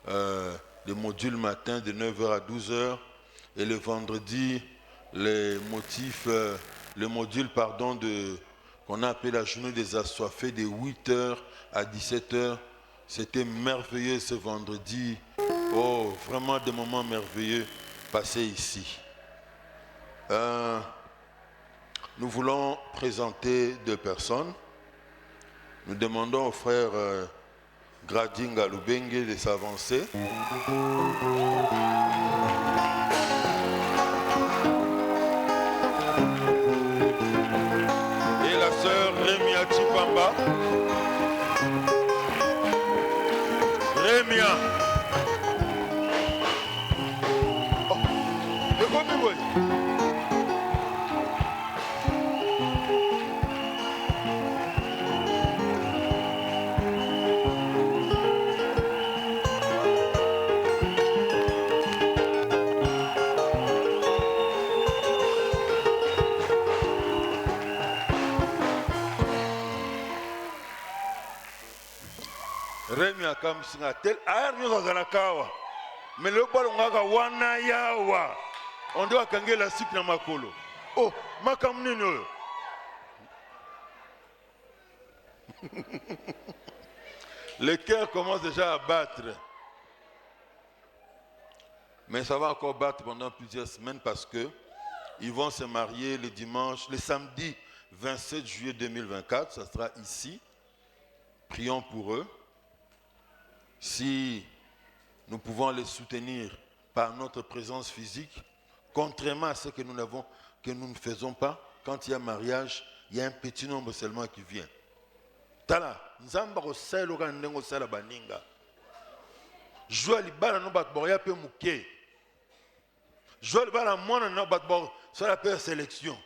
le module matin de 9h à 12h. Et le vendredi, le module qu'on a appelé la journée des assoiffés de 8h à 17h. C'était merveilleux ce vendredi. Oh, vraiment des moments merveilleux passés ici. Nous voulons présenter 2 personnes. Nous demandons au frère Gradinga Lubenge de s'avancer. Et la sœur Remia Chipamba. Remia. Oh, de quoi tu veux? Remi akamsinga tel ayar nyoka kanakawa mele balo ngaka wana yawa ondo akangela siku na makolo. Oh, makamnini oyo. Le cœur commence déjà à battre. Mais ça va encore battre pendant plusieurs semaines parce que ils vont se marier le dimanche, le samedi 27 juillet 2024, ça sera ici. Prions pour eux. Si nous pouvons les soutenir par notre présence physique, contrairement à ce que nous ne faisons pas, quand il y a mariage, il y a un petit nombre seulement qui vient. Tala, nzamba ko selo ka ndengo sala baninga. Joa libala no bat boya pe muke. Joa libala mona no bat bo sala pe sélection.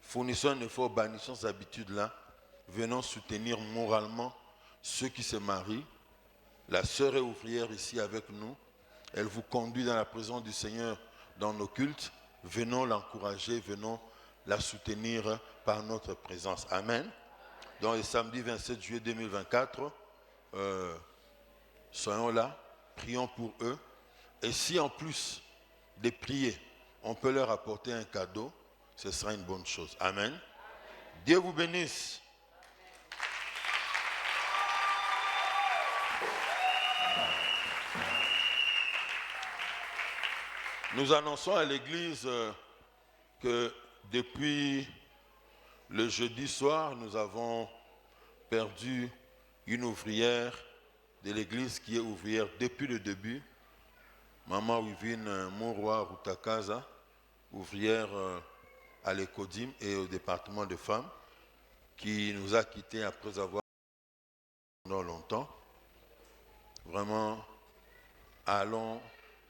Fournissons un effort, bannissons ces habitudes-là. Venons soutenir moralement ceux qui se marient. La sœur est ouvrière ici avec nous. Elle vous conduit dans la présence du Seigneur dans nos cultes. Venons l'encourager, venons la soutenir par notre présence. Amen. Donc le samedi 27 juillet 2024, soyons là, prions pour eux. Et si en plus de prier, on peut leur apporter un cadeau, ce sera une bonne chose. Amen. Dieu vous bénisse. Nous annonçons à l'église que depuis le jeudi soir, nous avons perdu une ouvrière de l'église qui est ouvrière depuis le début. Maman Wivine Mouroua Routakaza, ouvrière à l'Ecodim et au département de femmes, qui nous a quittés après avoir pendant longtemps. Vraiment, allons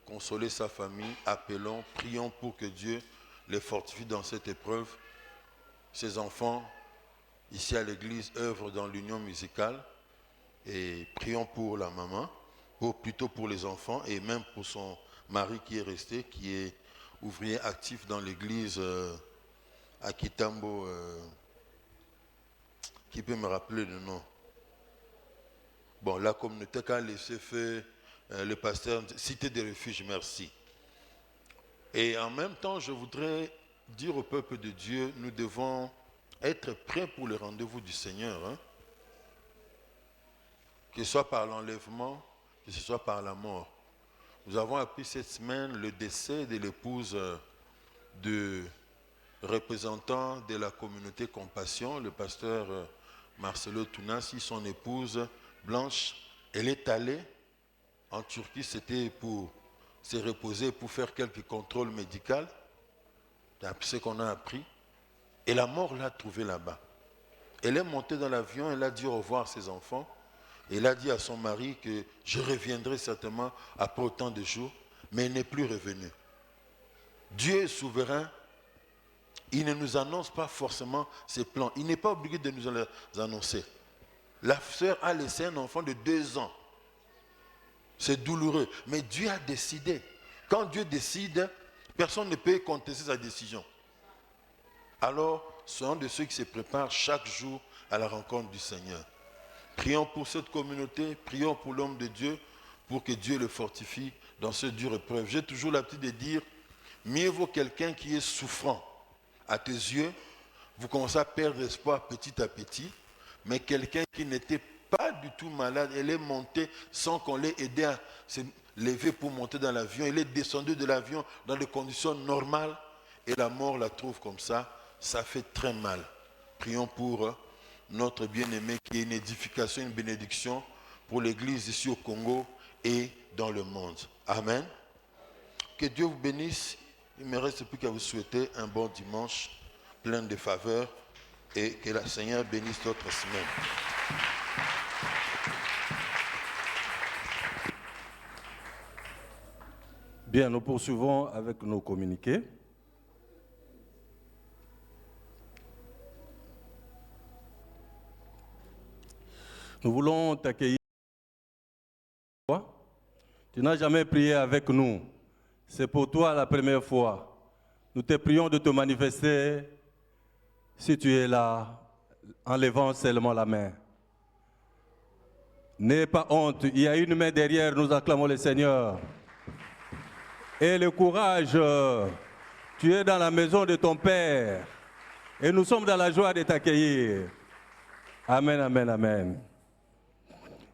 consoler sa famille, appelons, prions pour que Dieu les fortifie dans cette épreuve. Ses enfants, ici à l'église, œuvrent dans l'union musicale et prions pour la maman, plutôt pour les enfants et même pour son mari qui est resté, qui est ouvrier actif dans l'église à Kitambo. Qui peut me rappeler le nom? Bon, la communauté qu'a laissé faire le pasteur Cité des Refuges, merci. Et en même temps, je voudrais dire au peuple de Dieu, nous devons être prêts pour le rendez-vous du Seigneur. Hein? Que ce soit par l'enlèvement, que ce soit par la mort. Nous avons appris cette semaine le décès de l'épouse de représentant de la communauté Compassion, le pasteur Marcelo Tounassi, son épouse Blanche. Elle est allée en Turquie, c'était pour se reposer, pour faire quelques contrôles médicaux. C'est ce qu'on a appris. Et la mort l'a trouvée là-bas. Elle est montée dans l'avion, elle a dit au revoir à ses enfants. Elle a dit à son mari que je reviendrai certainement après autant de jours, mais elle n'est plus revenue. Dieu est souverain. Il ne nous annonce pas forcément ses plans. Il n'est pas obligé de nous les annoncer. La sœur a laissé un enfant de 2 ans. C'est douloureux. Mais Dieu a décidé. Quand Dieu décide, personne ne peut contester sa décision. Alors, soyons de ceux qui se préparent chaque jour à la rencontre du Seigneur. Prions pour cette communauté, prions pour l'homme de Dieu, pour que Dieu le fortifie dans ce dur épreuve. J'ai toujours l'habitude de dire, mieux vaut quelqu'un qui est souffrant à tes yeux, vous commencez à perdre espoir petit à petit, mais quelqu'un qui n'était pas du tout malade, elle est montée sans qu'on l'ait aidé à se lever pour monter dans l'avion, elle est descendue de l'avion dans des conditions normales et la mort la trouve comme ça fait très mal. Prions pour notre bien-aimé qui est une édification, une bénédiction pour l'église ici au Congo et dans le monde. Amen. Que Dieu vous bénisse. Il ne me reste plus qu'à vous souhaiter un bon dimanche plein de faveurs et que le Seigneur bénisse notre semaine. Bien, nous poursuivons avec nos communiqués. Nous voulons t'accueillir. Tu n'as jamais prié avec nous. C'est pour toi la première fois. Nous te prions de te manifester si tu es là, en levant seulement la main. N'aie pas honte, il y a une main derrière, nous acclamons le Seigneur. Et le courage, tu es dans la maison de ton Père. Et nous sommes dans la joie de t'accueillir. Amen, amen, amen.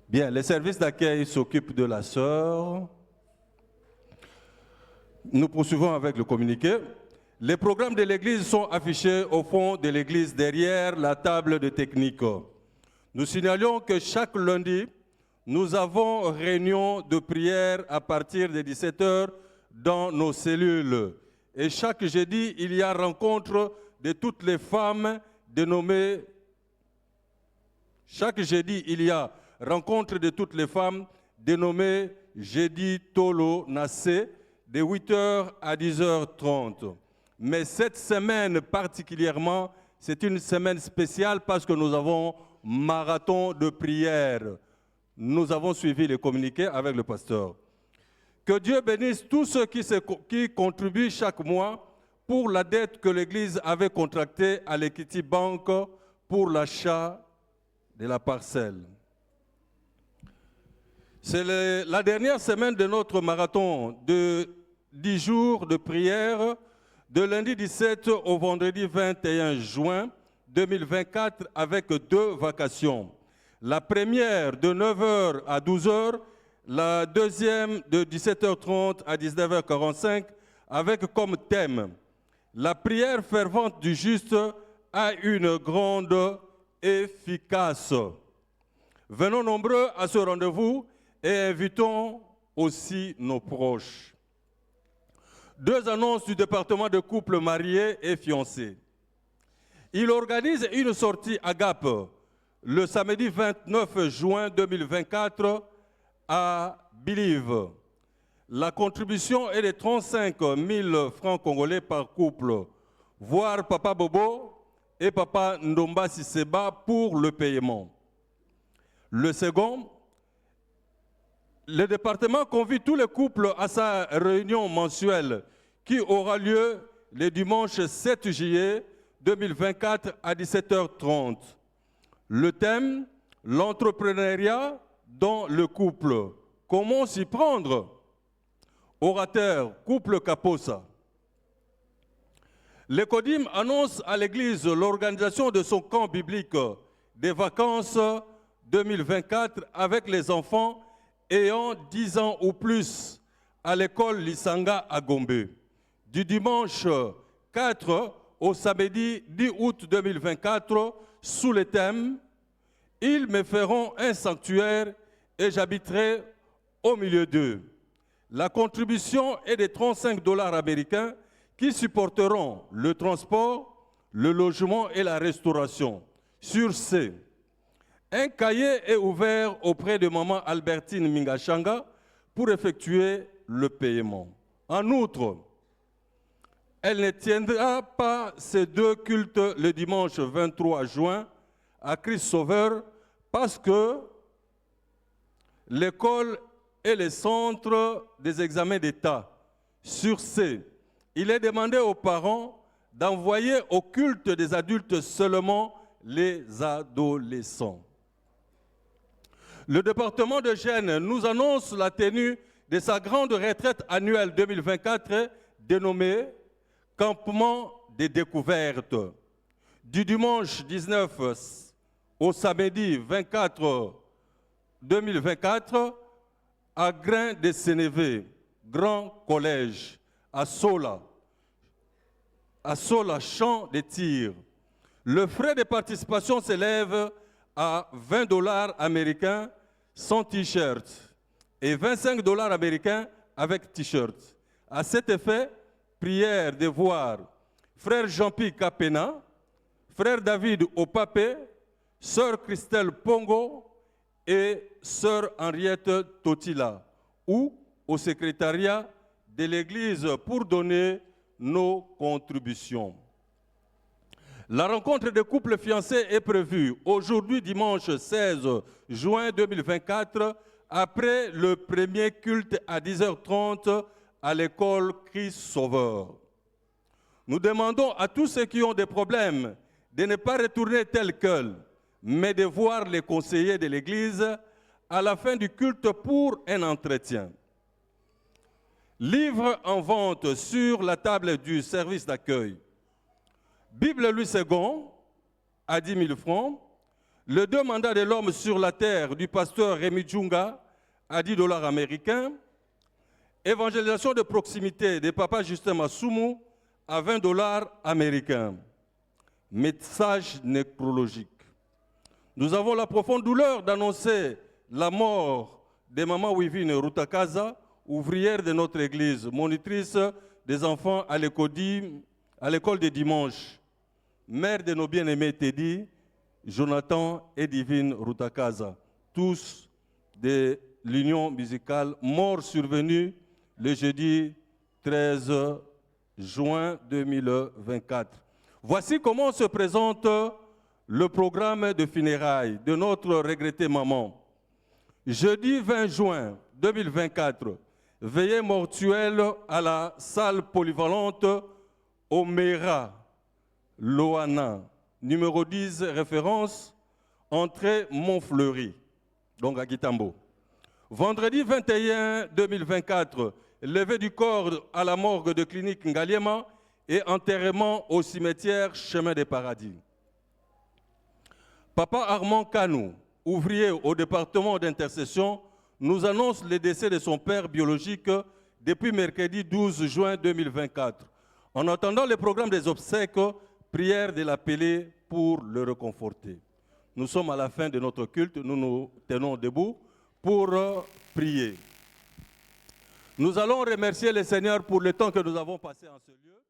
Bien, les services d'accueil s'occupent de la sœur. Nous poursuivons avec le communiqué. Les programmes de l'église sont affichés au fond de l'église derrière la table de technique. Nous signalons que chaque lundi, nous avons réunion de prière à partir de 17h dans nos cellules. Et chaque jeudi, il y a rencontre de toutes les femmes dénommées Chaque jeudi, il y a rencontre de toutes les femmes dénommée Jeudi Tolo Nassé de 8h à 10h30. Mais cette semaine particulièrement, c'est une semaine spéciale parce que nous avons marathon de prière. Nous avons suivi les communiqués avec le pasteur. Que Dieu bénisse tous ceux qui contribuent chaque mois pour la dette que l'Église avait contractée à l'Equity Bank pour l'achat de la parcelle. C'est la dernière semaine de notre marathon de 10 jours de prière, de lundi 17 au vendredi 21 juin 2024, avec 2 vacations. La première de 9h à 12h, la deuxième de 17h30 à 19h45, avec comme thème « La prière fervente du juste a une grande efficace ». Venons nombreux à ce rendez-vous et invitons aussi nos proches. 2 annonces du département de couples mariés et fiancés. Il organise une sortie Agape le samedi 29 juin 2024 à Bilive. La contribution est de 35 000 francs congolais par couple, voire Papa Bobo et Papa Ndomba Siseba pour le paiement. Le second, le département convie tous les couples à sa réunion mensuelle qui aura lieu le dimanche 7 juillet 2024 à 17h30. Le thème, l'entrepreneuriat dans le couple. Comment s'y prendre? Orateur, couple Kaposa. L'Ecodim annonce à l'Église l'organisation de son camp biblique des vacances 2024 avec les enfants ayant 10 ans ou plus à l'école Lisanga à Gombe. Du dimanche 4 au samedi 10 août 2024, sous le thème « Ils me feront un sanctuaire et j'habiterai au milieu d'eux ». La contribution est de 35 $ américains qui supporteront le transport, le logement et la restauration. Sur ce, un cahier est ouvert auprès de Maman Albertine Mingachanga pour effectuer le paiement. En outre, elle ne tiendra pas ces 2 cultes le dimanche 23 juin à Christ Sauveur parce que l'école est le centre des examens d'État. Sur ce, il est demandé aux parents d'envoyer au culte des adultes seulement les adolescents. Le département de Gênes nous annonce la tenue de sa grande retraite annuelle 2024 dénommée Campement des découvertes. Du dimanche 19 au samedi 24 2024 à Grain de Sénévé, Grand Collège, à Sola, Champ de Tir. Le frais de participation s'élève à 20 $ américains sans t-shirt et 25 $ américains avec t-shirt. À cet effet, prière de voir frère Jean-Pierre Capena, frère David Opapé, sœur Christelle Pongo et sœur Henriette Totila, ou au secrétariat de l'Église pour donner nos contributions. La rencontre des couples fiancés est prévue aujourd'hui, dimanche 16 juin 2024, après le premier culte à 10h30 à l'école Christ Sauveur. Nous demandons à tous ceux qui ont des problèmes de ne pas retourner tel quel, mais de voir les conseillers de l'Église à la fin du culte pour un entretien. Livre en vente sur la table du service d'accueil. Bible Louis II à 10 000 francs. Le 2 mandats de l'homme sur la terre du pasteur Rémi Djunga à 10 $ américains. Évangélisation de proximité de Papa Justin Massoumou à 20 $ américains. Message nécrologique. Nous avons la profonde douleur d'annoncer la mort de Maman Wivine Rutakaza, ouvrière de notre église, monitrice des enfants à l'école de dimanche, mère de nos bien-aimés Teddy, Jonathan et Divine Rutakaza, tous de l'union musicale, mort survenue le jeudi 13 juin 2024. Voici comment se présente le programme de funérailles de notre regrettée maman. Jeudi 20 juin 2024, veillée mortuelle à la salle polyvalente Omera, Loana, numéro 10, référence, entrée Montfleury, donc à Kitambo. Vendredi 21 2024, levée du corps à la morgue de clinique Ngaliema et enterrement au cimetière Chemin des Paradis. Papa Armand Kanou, ouvrier au département d'intercession, nous annonce le décès de son père biologique depuis mercredi 12 juin 2024. En attendant le programme des obsèques, prière de l'appeler pour le réconforter. Nous sommes à la fin de notre culte, nous nous tenons debout pour prier. Nous allons remercier le Seigneur pour le temps que nous avons passé en ce lieu.